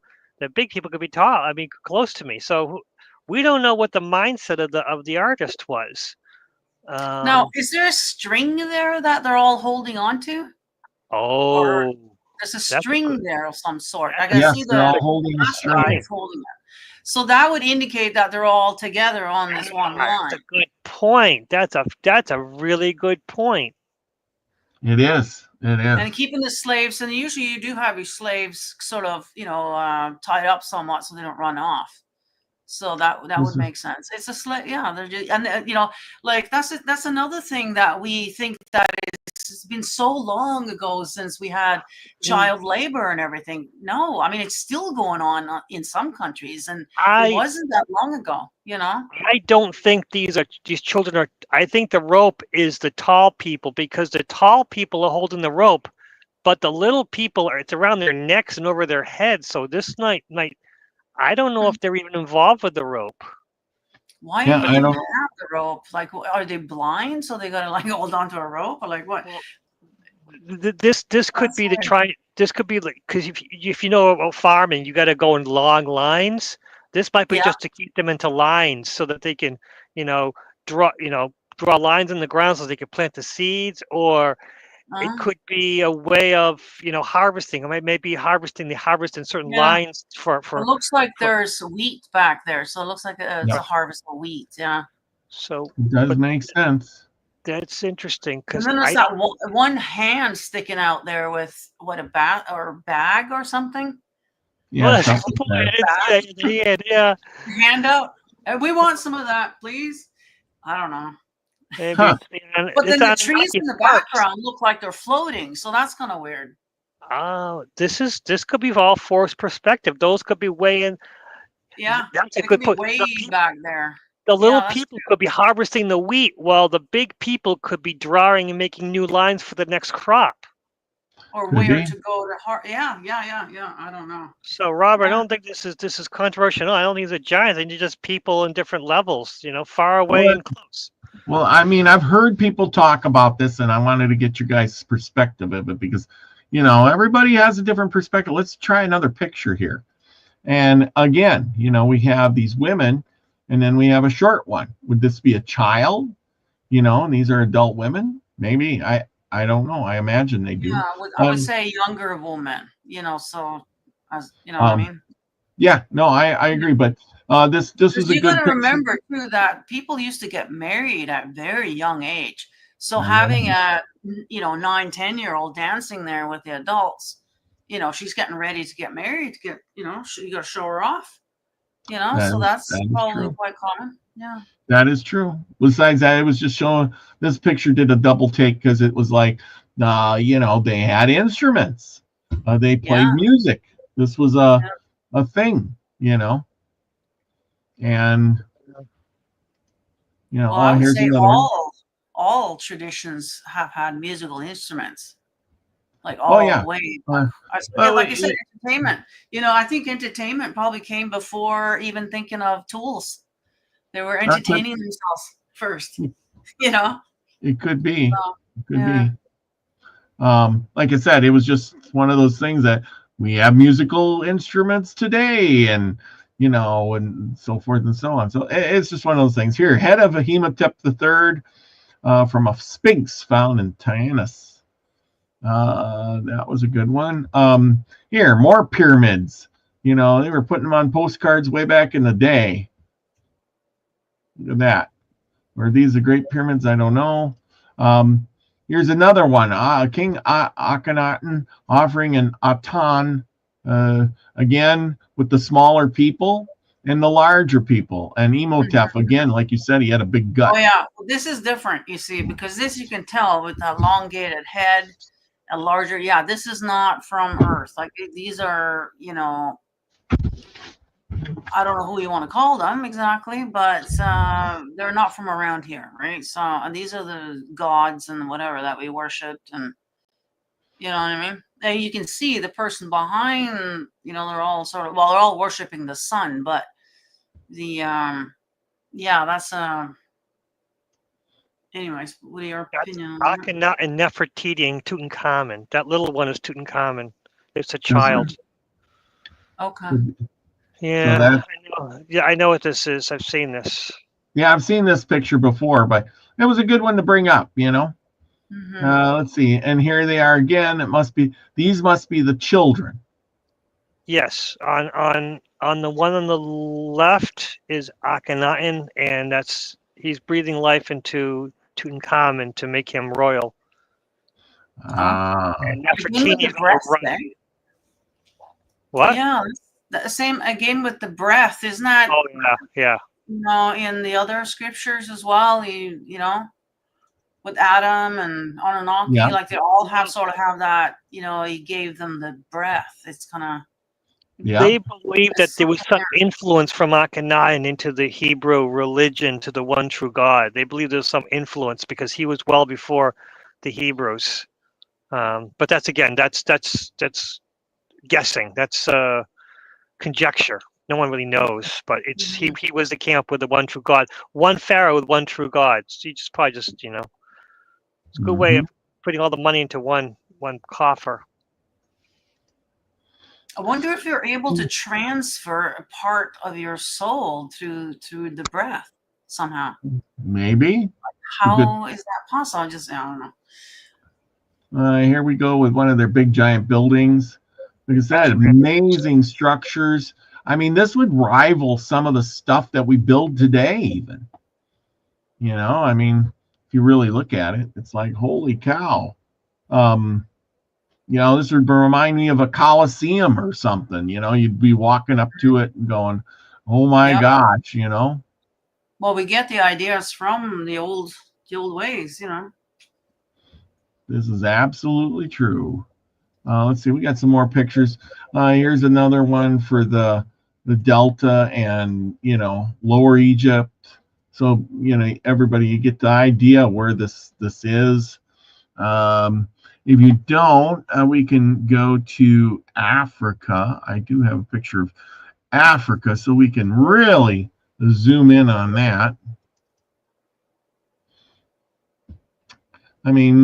big people could be tall. I mean, close to me. So we don't know what the mindset of the artist was. Now, is there a string there that they're all holding on to? Oh, or there's a string there of some sort. I can see they're all holding a string. So that would indicate that they're all together on this one line. That's a good point. That's a really good point. It is. It is. And keeping the slaves, and usually you do have your slaves sort of, tied up somewhat so they don't run off. So that would make sense. It's a slave, yeah. They're just, and like that's another thing that we think that it's been so long ago since we had child labor and everything. No, I mean it's still going on in some countries, and it wasn't that long ago. I don't think these children are. I think the rope is the tall people, because the tall people are holding the rope, but the little people it's around their necks and over their heads. So this night. I don't know if they're even involved with the rope. Why do you have the rope? Like, are they blind? So they gotta hold on to a rope, or like what? This could be This could be like, because if you know about farming, you got to go in long lines. This might be just to keep them into lines so that they can, draw lines in the ground so they can plant the seeds, or. It could be a way of, harvesting. It might be harvesting. They harvest in certain lines for. It looks like there's wheat back there, so it looks like it's a harvest of wheat. Yeah. So it does make sense. That's interesting, because then there's that one hand sticking out there with a bag or something. Yeah. Yeah. Hand out. We want some of that, please. I don't know. Maybe but then the trees in the background look like they're floating, so that's kind of weird. Oh, this could be all forced perspective. Those could be way in. Yeah, that's a good point. Way back there. The little people could be harvesting the wheat, while the big people could be drawing and making new lines for the next crop. Or where to go to yeah. I don't know. So, Robert, I don't think this is controversial. No, I don't think these are giants. I think they're just people in different levels. Far away and close. Well, I mean, I've heard people talk about this, and I wanted to get your guys' perspective of it because, everybody has a different perspective. Let's try another picture here. And again, we have these women, and then we have a short one. Would this be a child? And these are adult women? Maybe. I don't know. I imagine they do. Yeah, I would say younger woman, so as what I mean? Yeah, no, I agree. But this is a good You got to picture. remember too that people used to get married at very young age. So having a 9-10-year-old dancing there with the adults, she's getting ready to get married. To get you got to show her off. So that's probably true. Quite common. Yeah. That is true. Besides that, it was just showing this picture did a double take because it was like, they had instruments. They played music. This was a thing, and well, I would say all traditions have had musical instruments, like all the way. Like you said, entertainment. I think entertainment probably came before even thinking of tools. They were entertaining themselves first. It could be. It could be. Like I said, it was just one of those things that we have musical instruments today, and and so forth and so on. So it's just one of those things. Here, head of Amenhotep III from a sphinx found in Tanis. That was a good one. Here, more pyramids. They were putting them on postcards way back in the day. Look at that. Were these the Great Pyramids? I don't know. Here's another one. King Akhenaten offering an Atan, again, with the smaller people and the larger people. And Imhotep, again, like you said, he had a big gut. Oh, yeah. This is different, you see, because this you can tell with the elongated head, a larger. Yeah, this is not from Earth. Like these are, I don't know who you want to call them exactly, but they're not from around here, right? So, and these are the gods and whatever that we worshipped, and you know what I mean? And you can see the person behind, they're all they're all worshiping the sun, but the that's anyways, what are your opinion? Akhenaten and Nefertiti, Tutankhamun. That little one is Tutankhamun. It's a child. Okay. Yeah, I know what this is. I've seen this. Yeah, I've seen this picture before, but it was a good one to bring up, Let's see. And here they are again. These must be the children. Yes. On the one on the left is Akhenaten, and he's breathing life into Tutankhamun to make him royal. And Nefertiti right. What? Yeah. The same again with the breath, isn't that? Oh yeah. In the other scriptures as well, with Adam and Anunnaki, like they all have that. He gave them the breath. It's kind of. Yeah. They believe that there was some influence from Akhenaten into the Hebrew religion to the one true God. They believe there's some influence because he was well before the Hebrews. But that's guessing. That's conjecture. No one really knows, but he was the camp with the one true God, one pharaoh with one true God. So he probably it's a good way of putting all the money into one coffer. I wonder if you're able to transfer a part of your soul through the breath somehow. Maybe. How is that possible? I don't know. Here we go with one of their big giant buildings. Like I said, amazing structures. I mean, this would rival some of the stuff that we build today, even. I mean, if you really look at it, it's like, holy cow. This would remind me of a Colosseum or something. You'd be walking up to it and going, oh my gosh, Well, we get the ideas from the old ways, This is absolutely true. Let's see, we got some more pictures. Here's another one for the Delta and, Lower Egypt. So, everybody, you get the idea where this is. If you don't, we can go to Africa. I do have a picture of Africa, so we can really zoom in on that. I mean,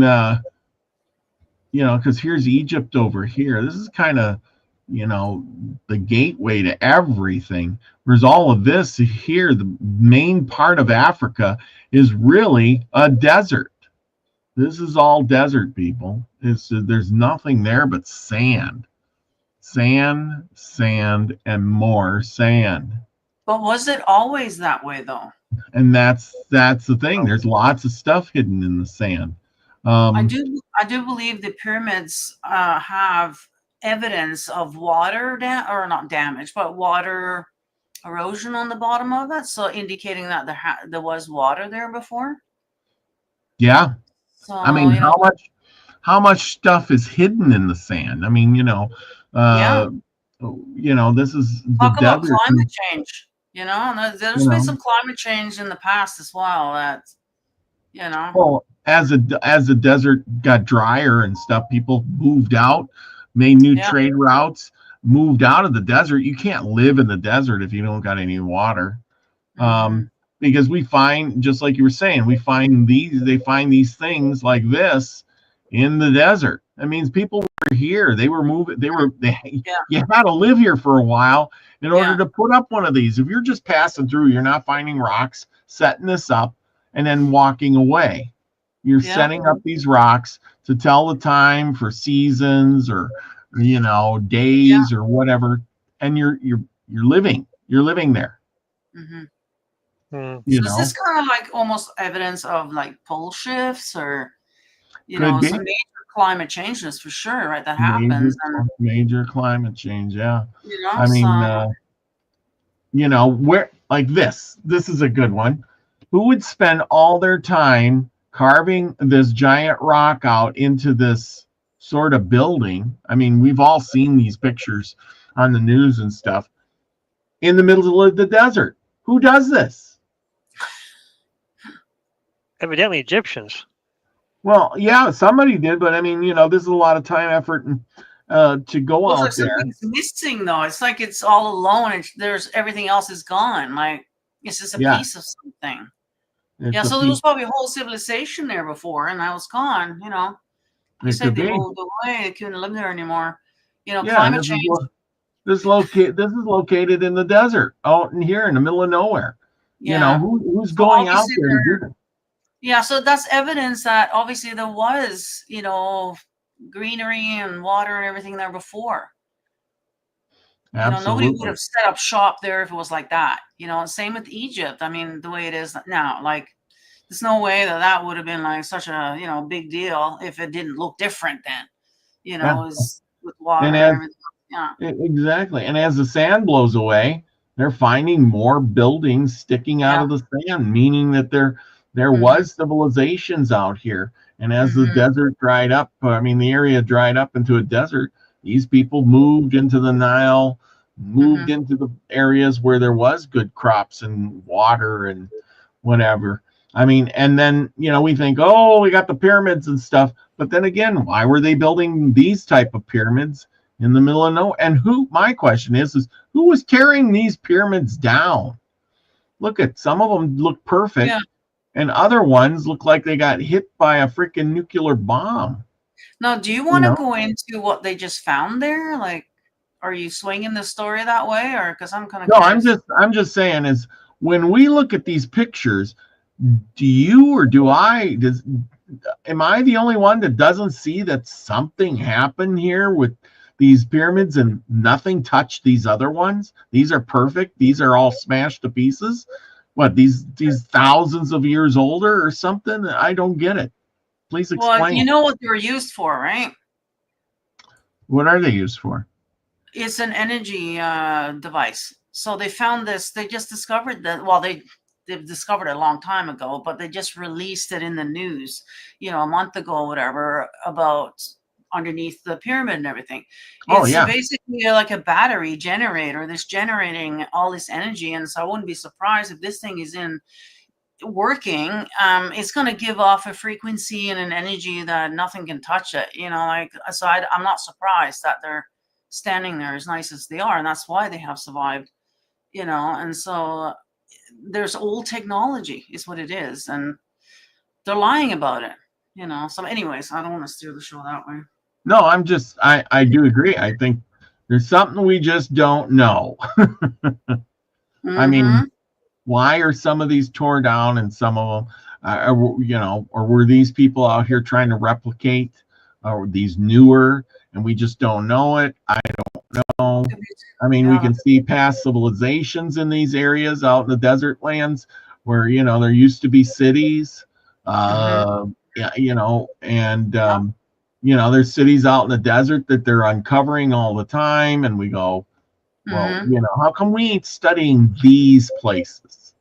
because here's Egypt over here. This is kind of, the gateway to everything. Whereas all of this here, the main part of Africa is really a desert. This is all desert, people. There's nothing there but sand, sand, sand, and more sand. But was it always that way, though? And that's the thing. There's lots of stuff hidden in the sand. I do believe the pyramids have evidence of water or not damage, but water erosion on the bottom of it, so indicating that there was water there before. Yeah. So, I mean, how much stuff is hidden in the sand? I mean, this is talk the about desert. climate change. And there's been some climate change in the past as well. Well, as the desert got drier and stuff, people moved out, made new trade routes, moved out of the desert. You can't live in the desert if you don't got any water. Because we find, just like you were saying, they find these things like this in the desert. That means people were here. They were moving. You had to live here for a while in order to put up one of these. If you're just passing through, you're not finding rocks, setting this up, and then walking away. You're setting up these rocks to tell the time for seasons or days or whatever, and you're living there. So is this kind of like almost evidence of like pole shifts or some major climate changes for sure, right? That happens. Major climate change, yeah. I mean, where like this is a good one. Who would spend all their time carving this giant rock out into this sort of building? I mean, we've all seen these pictures on the news and stuff in the middle of the desert. Who does this? Evidently Egyptians. Well, yeah, somebody did, but I mean, this is a lot of time, effort, and to go out there. It's missing though. It's like it's all alone, and there's everything else is gone. Like it's just a piece of something. So there was probably a whole civilization there before, and that was gone. You said they moved away; they couldn't live there anymore. Climate change. This is located in the desert, out in here in the middle of nowhere. Who's going out there to do that? Yeah, so that's evidence that obviously there was, greenery and water and everything there before. Nobody would have set up shop there if it was like that. Same with Egypt. I mean, the way it is now, like, there's no way that would have been like such a, big deal if it didn't look different then, as with water and everything. Yeah, exactly. And as the sand blows away, they're finding more buildings sticking out of the sand, meaning that there was civilizations out here. And as the desert dried up, the area dried up into a desert, these people moved into the Nile, moved into the areas where there was good crops and water and whatever. And then, we think, oh, we got the pyramids and stuff. But then again, why were they building these type of pyramids in the middle of nowhere? And my question is who was carrying these pyramids down? Look at some of them look perfect. Yeah. And other ones look like they got hit by a freaking nuclear bomb. Now, do you want to go into what they just found there? Like, are you swinging the story that way, or because I'm kind of curious. I'm just saying is when we look at these pictures, do you or do I? Am I the only one that doesn't see that something happened here with these pyramids and nothing touched these other ones? These are perfect. These are all smashed to pieces. What, these thousands of years older or something? I don't get it. Please explain. Well, you know what they were used for, right? What are they used for? It's an energy device. So they found this. They just discovered that. Well, they've discovered it a long time ago, but they just released it in the news, a month ago, or whatever, about underneath the pyramid and everything. It's basically like a battery generator that's generating all this energy. And so I wouldn't be surprised if this thing is working. It's going to give off a frequency and an energy that nothing can touch it, so I'm not surprised that they're standing there as nice as they are. And that's why they have survived, and so there's old technology is what it is. And they're lying about it. You know, so anyways, I don't want to steer the show that way. No, I do agree. I think there's something we just don't know. I mean, why are some of these torn down and some of them, you know, or were these people out here trying to replicate, or these newer, and we just don't know it? I don't know. I mean, we can see past civilizations in these areas out in the desert lands where, you know, there used to be cities, yeah, you know, and, you know, there's cities out in the desert that they're uncovering all the time. And we go, well, you know, how come we ain't studying these places?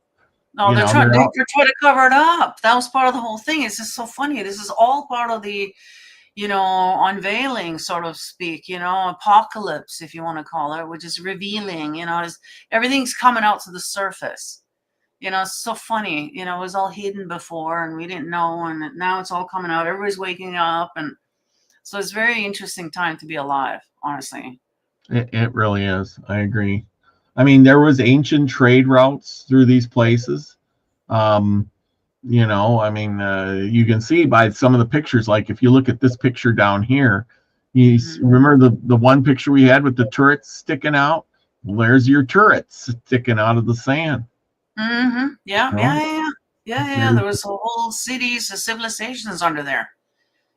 No, they're trying to cover it up. That was part of the whole thing. It's just so funny. This is all part of the, you know, unveiling, sort of speak, you know, apocalypse, if you want to call it, which is revealing, you know, everything's coming out to the surface. You know, it's so funny. You know, it was all hidden before and we didn't know. And now it's all coming out. Everybody's waking up. And so it's a very interesting time to be alive, honestly. It really is. I agree. I mean, there was ancient trade routes through these places. You know, I mean, you can see by some of the pictures, like if you look at this picture down here, you remember the one picture we had with the turrets sticking out? Well, there's your turrets sticking out of the sand. Yeah, you know? yeah. There was whole cities, civilizations under there.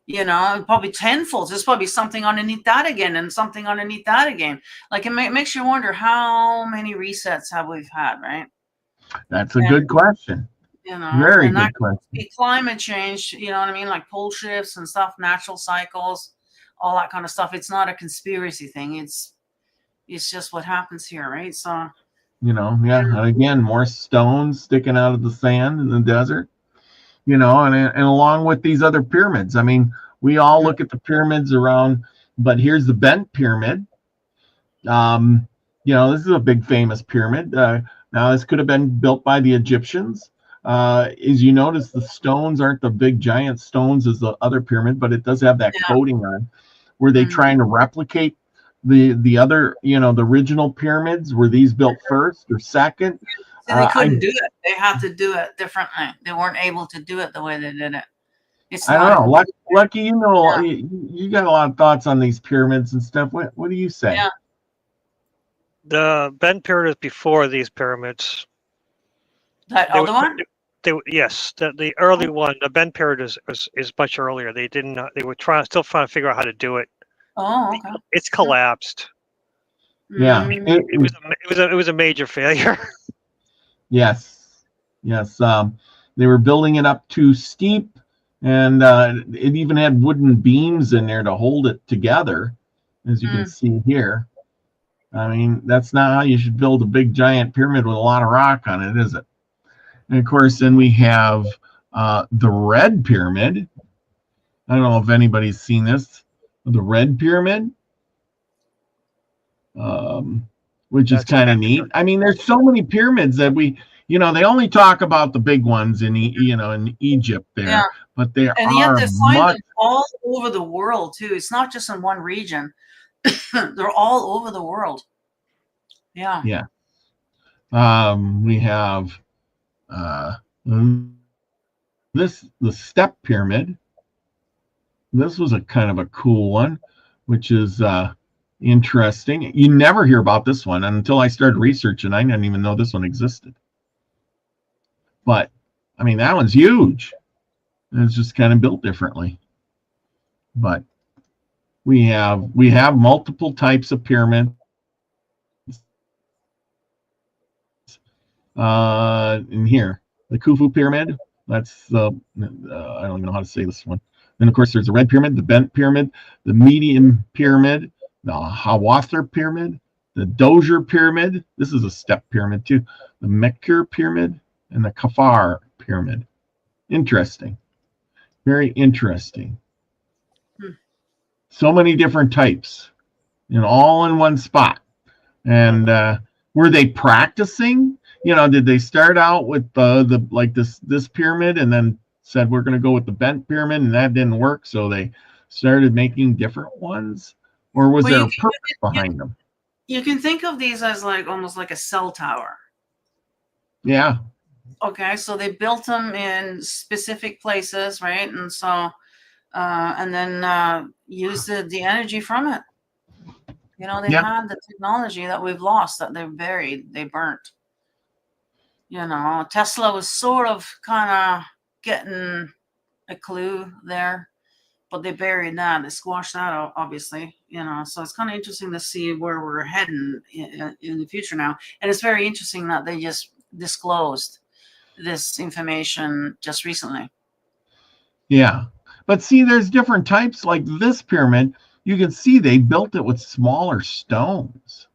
You know, probably tenfold. There's probably something underneath that again and something underneath that again. Like it makes you wonder how many resets have we had, right? That's a good question. You know, very good question. Climate change, you know what I mean? Like pole shifts and stuff, natural cycles, all that kind of stuff. It's not a conspiracy thing. It's just what happens here, right? So, you know, and again, more stones sticking out of the sand in the desert. You know, and along with these other pyramids. I mean, we all look at the pyramids around, but here's the bent pyramid. You know, this is a big famous pyramid. Now, this could have been built by the Egyptians. As you notice, the stones aren't the big giant stones as the other pyramid, but it does have that coating on. Were they trying to replicate the other, you know, the original pyramids? Were these built first or second? They couldn't do it. They had to do it differently. They weren't able to do it the way they did it. I don't know. Lucky, you know, you got a lot of thoughts on these pyramids and stuff. What do you say? Yeah. The bent pyramid is before these pyramids. That other one? Yes, the early one, the bent pyramid is much earlier. They didn't. They were still trying to figure out how to do it. Oh, okay. It's collapsed. Yeah, it was a major failure. Yes. They were building it up too steep, and it even had wooden beams in there to hold it together, as you can see here. I mean, that's not how you should build a big giant pyramid with a lot of rock on it, is it? And of course, then we have the red pyramid. I don't know if anybody's seen this. The red pyramid. Which is kind of neat. I mean, there's so many pyramids that we, you know, they only talk about the big ones in, you know, in Egypt there, but there and yet they find them all over the world too. It's not just in one region; they're all over the world. Yeah. Yeah. We have the step pyramid. This was a kind of a cool one, which is interesting. You never hear about this one until I started researching. I didn't even know this one existed. But I mean, that one's huge. It's just kind of built differently. But we have multiple types of pyramids. In here, the Khufu pyramid. That's the I don't even know how to say this one. Then of course there's the red pyramid, the bent pyramid, the medium pyramid, the Hawather pyramid, the Dozier pyramid. This is a step pyramid too. The Mekir pyramid and the Kafar pyramid. Interesting. Very interesting. So many different types, and all in one spot. And were they practicing? You know, did they start out with the like this pyramid and then said we're going to go with the bent pyramid, and that didn't work, so they started making different ones? Or was there a purpose behind them? You can think of these as like almost like a cell tower. Yeah. Okay, so they built them in specific places, right? And so and then use the energy from it. They had the technology that we've lost, that they've buried, they burnt. Tesla was sort of kind of getting a clue there, but they buried that. They squashed that out, obviously. So it's kind of interesting to see where we're heading in the future now. And it's very interesting that they just disclosed this information just recently. Yeah. But see, there's different types. Like this pyramid, you can see they built it with smaller stones.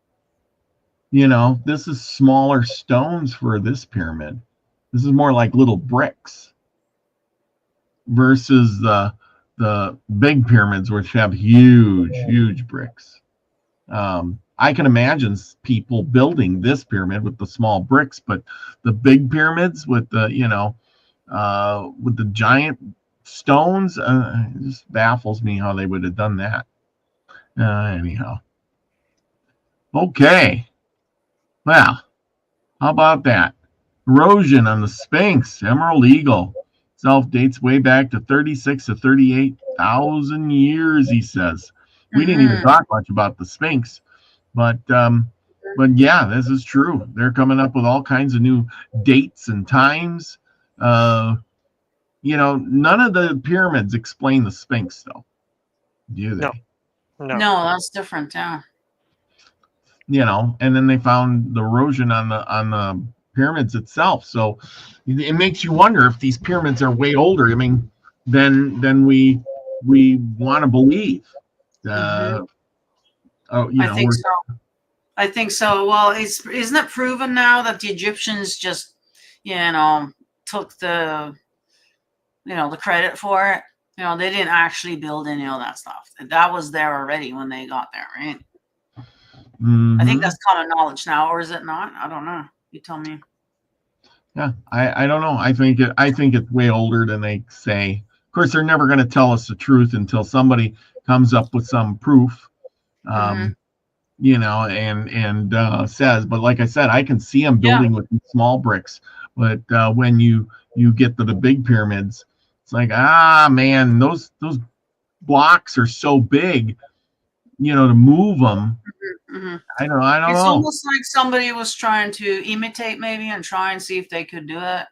This is smaller stones for this pyramid. This is more like little bricks versus the big pyramids, which have huge bricks. I can imagine people building this pyramid with the small bricks, but the big pyramids with the giant stones, it just baffles me how they would have done that. Anyhow. Okay. Well, how about that? Erosion on the Sphinx, Emerald Eagle. Itself dates way back to 36 to 38,000 years, he says. We didn't even talk much about the Sphinx, but yeah, this is true. They're coming up with all kinds of new dates and times. None of the pyramids explain the Sphinx, though. Do they? No, that's different. Yeah. And then they found the erosion on the pyramids itself. So it makes you wonder if these pyramids are way older. I mean, than we want to believe. I think so. Well, isn't it proven now that the Egyptians just, took the credit for it? They didn't actually build any of that stuff. That was there already when they got there, right? Mm-hmm. I think that's common knowledge now, or is it not? I don't know. You tell me. Yeah, I don't know. I think it's way older than they say. Of course, they're never going to tell us the truth until somebody comes up with some proof, and says. But like I said, I can see them building with small bricks. But when you get to the big pyramids, it's like, man, those blocks are so big, to move them. Mm-hmm. I don't know. It's almost like somebody was trying to imitate maybe and try and see if they could do it.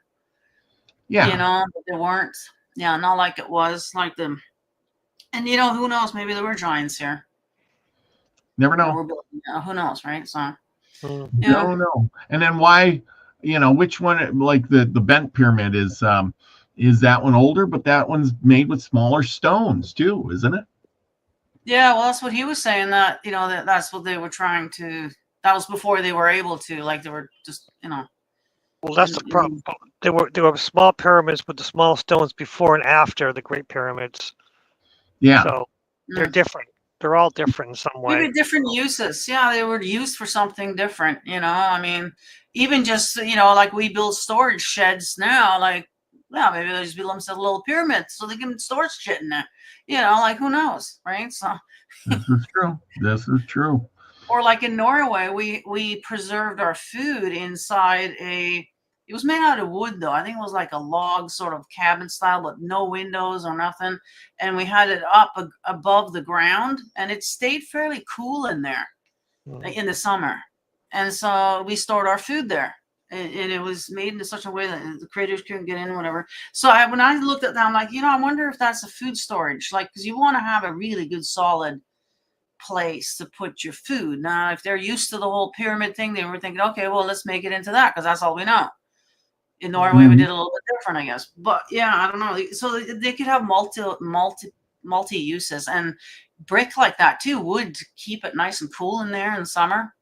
Yeah. But they weren't. Yeah, not like it was like them. And who knows? Maybe there were giants here. Never know. Who knows, right? So. Don't know. And then why? Which one? Like the bent pyramid is that one older? But that one's made with smaller stones too, isn't it? Yeah, well, that's what he was saying. That that's what they were trying to. That was before they were able to. Like they were just Well, that's the problem. There were small pyramids with the small stones before and after the Great Pyramids. Yeah. So they're different. They're all different in some way. Maybe different uses. Yeah, they were used for something different. I mean, even just like we build storage sheds now. Like, maybe they'll just build themselves a little pyramid so they can store shit in there. Like who knows, right? So this is true. Or like in Norway, we preserved our food inside it was made out of wood though. I think it was like a log sort of cabin style, but no windows or nothing. And we had it up above the ground, and it stayed fairly cool in there in the summer. And so we stored our food there. And it was made in such a way that the critters couldn't get in or whatever. So when I looked at that, I'm like, I wonder if that's a food storage, like, because you want to have a really good solid place to put your food. Now, if they're used to the whole pyramid thing, they were thinking, okay, well, let's make it into that because that's all we know. In Norway, we did a little bit different, I guess. But yeah, I don't know. So they could have multi uses, and brick like that too would keep it nice and cool in there in the summer.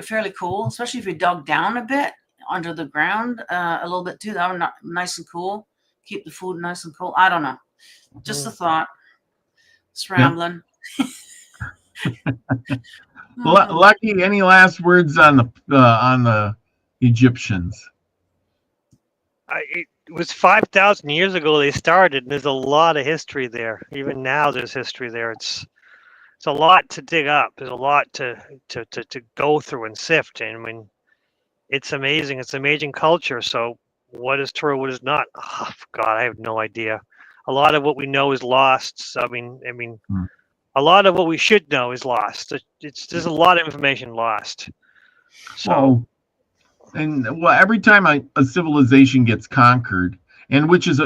Fairly cool, especially if you dug down a bit under the ground a little bit too. That would not nice and cool. Keep the food nice and cool. I don't know. Just a thought. Scrambling. Lucky, any last words on the Egyptians? It was 5,000 years ago they started, and there's a lot of history there. Even now, there's history there. It's a lot to dig up. There's a lot to go through and sift. And I mean, it's amazing. It's amazing culture. So what is true? What is not? Oh, God, I have no idea. a lot of what we know is lost. So, I mean, Hmm. a lot of what we should know is lost. There's a lot of information lost. So, every time a civilization gets conquered, and which is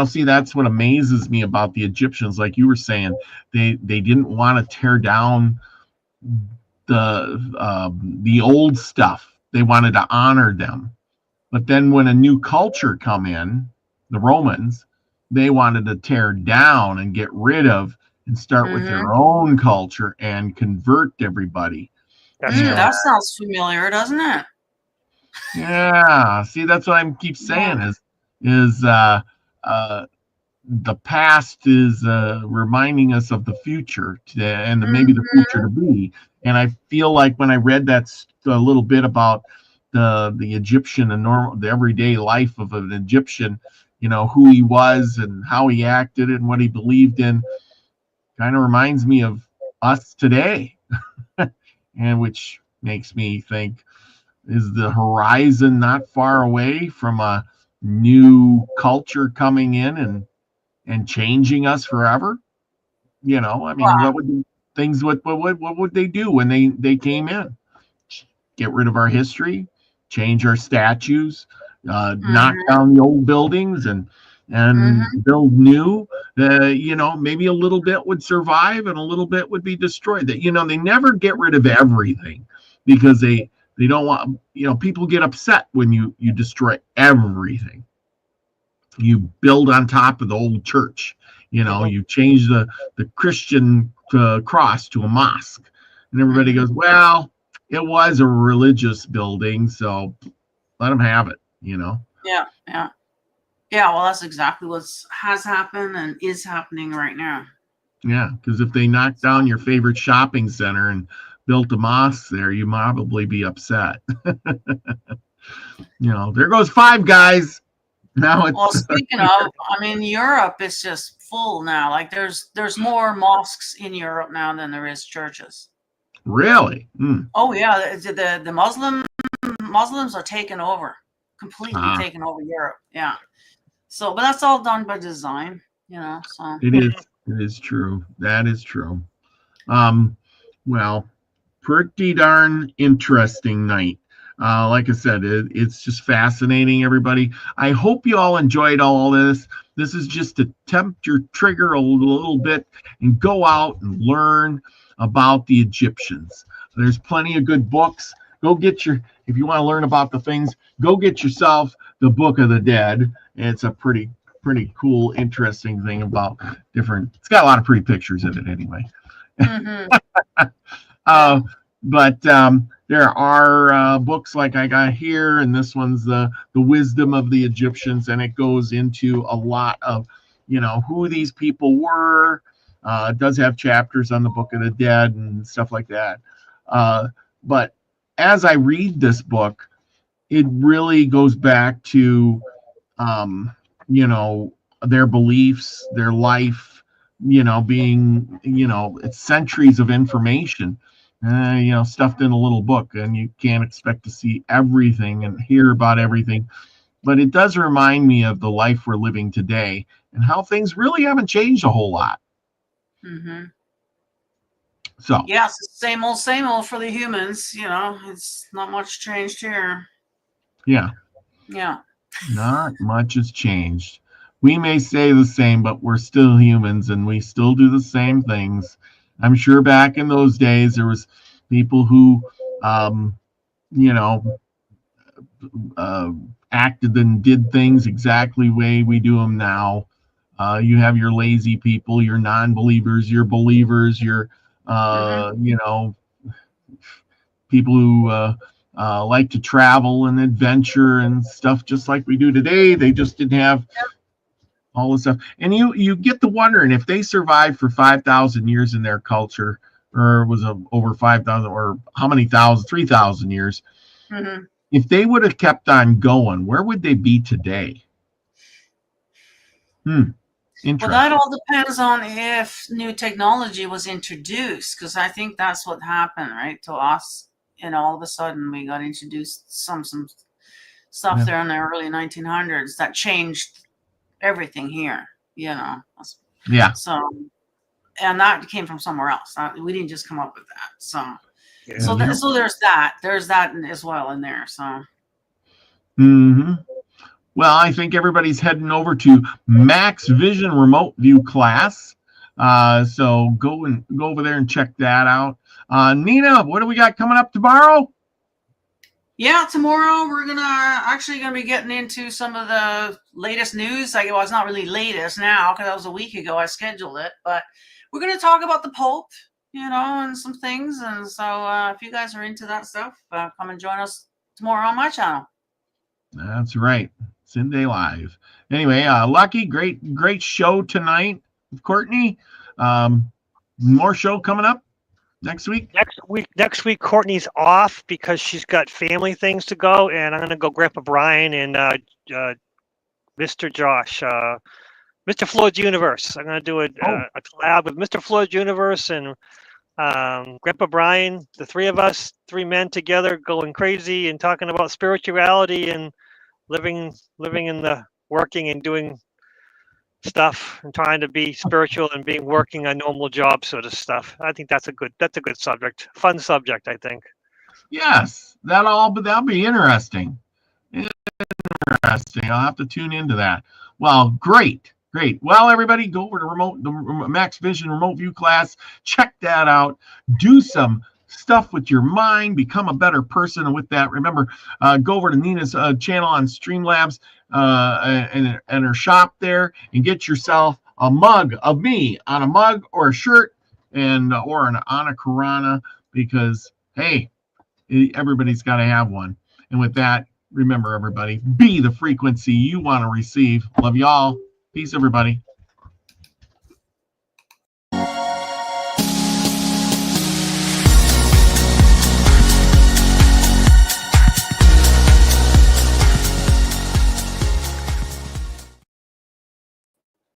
see, that's what amazes me about the Egyptians. Like you were saying, they didn't want to tear down the old stuff. They wanted to honor them. But then when a new culture come in, the Romans, they wanted to tear down and get rid of and start with their own culture and convert everybody. That sounds familiar, doesn't it? Yeah. See, that's what I keep saying is the past is reminding us of the future and maybe the future to be. And I feel like when I read that a little bit about the Egyptian and the everyday life of an Egyptian, who he was and how he acted and what he believed in, kind of reminds me of us today. And which makes me think, is the horizon not far away from a new culture coming in and changing us forever? I mean, what would they do when they came in? Get rid of our history, change our statues, knock down the old buildings and build new. Maybe a little bit would survive and a little bit would be destroyed. That they never get rid of everything because they don't want. People get upset when you destroy everything. You build on top of the old church. You change the Christian cross to a mosque, and everybody goes, well, it was a religious building, so let them have it. Yeah. Well, that's exactly what has happened and is happening right now. Yeah, because if they knocked down your favorite shopping center and built a mosque there, you'd probably be upset. There goes Five Guys. Now it's. Well, speaking of, I mean, Europe is just full now. Like there's more mosques in Europe now than there is churches. Really? Oh yeah, the Muslims are taking over, completely taking over Europe. Yeah. So, but that's all done by design, So it is true. That is true. Well, pretty darn interesting night. Like I said, it's just fascinating, everybody. I hope you all enjoyed all this. This is just to tempt your trigger a little bit and go out and learn about the Egyptians. There's plenty of good books. If you want to learn about the things, go get yourself the Book of the Dead. It's a pretty cool, interesting thing about it's got a lot of pretty pictures in it anyway. But there are books like I got here, and this one's the Wisdom of the Egyptians, and it goes into a lot of who these people were. It does have chapters on the Book of the Dead and stuff like that. But as I read this book, it really goes back to their beliefs, their life, being it's centuries of information. Stuffed in a little book, and you can't expect to see everything and hear about everything. But it does remind me of the life we're living today and how things really haven't changed a whole lot. So yeah, it's the same old for the humans. It's not much changed here. Yeah. Not much has changed. We may say the same, but we're still humans and we still do the same things. I'm sure back in those days there was people who acted and did things exactly the way we do them now. You have your lazy people, your non-believers, your believers, your people who like to travel and adventure and stuff just like we do today. They just didn't have all this stuff. And you get to wondering if they survived for 5,000 years in their culture, or was it over 5,000, or how many thousand, 3,000 years. If they would have kept on going, where would they be today? Well, that all depends on if new technology was introduced, because I think that's what happened, right, to us. All of a sudden we got introduced some stuff there in the early 1900s that changed everything here. Yeah. So, and that came from somewhere else. We didn't just come up with that. So, Yeah. so there's that. There's that as well in there. So. Mm-hmm. Well, I think everybody's heading over to Max Vision Remote View class. So go over there and check that out. Nina, what do we got coming up tomorrow? Yeah, tomorrow we're actually gonna be getting into some of the latest news. Well, it's not really latest now because that was a week ago I scheduled it, but we're gonna talk about the Pope, and some things. And so if you guys are into that stuff, come and join us tomorrow on my channel. That's right, Sunday Live. Anyway, Lucky, great show tonight with Courtney. More show coming up next week. Next week, Courtney's off because she's got family things to go, and I'm gonna go Grandpa Brian and Mr. Josh, Mr. Floyd's Universe. I'm gonna do a collab with Mr. Floyd's Universe and Grandpa Brian. The three of us, three men together, going crazy and talking about spirituality and living in the working and doing stuff and trying to be spiritual and working a normal job sort of stuff. I think that's a good subject, fun subject, I think. Yes, that'll be interesting. I'll have to tune into that. Well, great. Well, everybody, go over to the Max Vision Remote View class. Check that out. Do some stuff with your mind. Become a better person. And with that, remember, go over to Nina's channel on Streamlabs and her shop there and get yourself a mug of me on a mug or a shirt or on a Karana, because, hey, everybody's got to have one. And with that, remember, everybody, be the frequency you want to receive. Love y'all. Peace, everybody.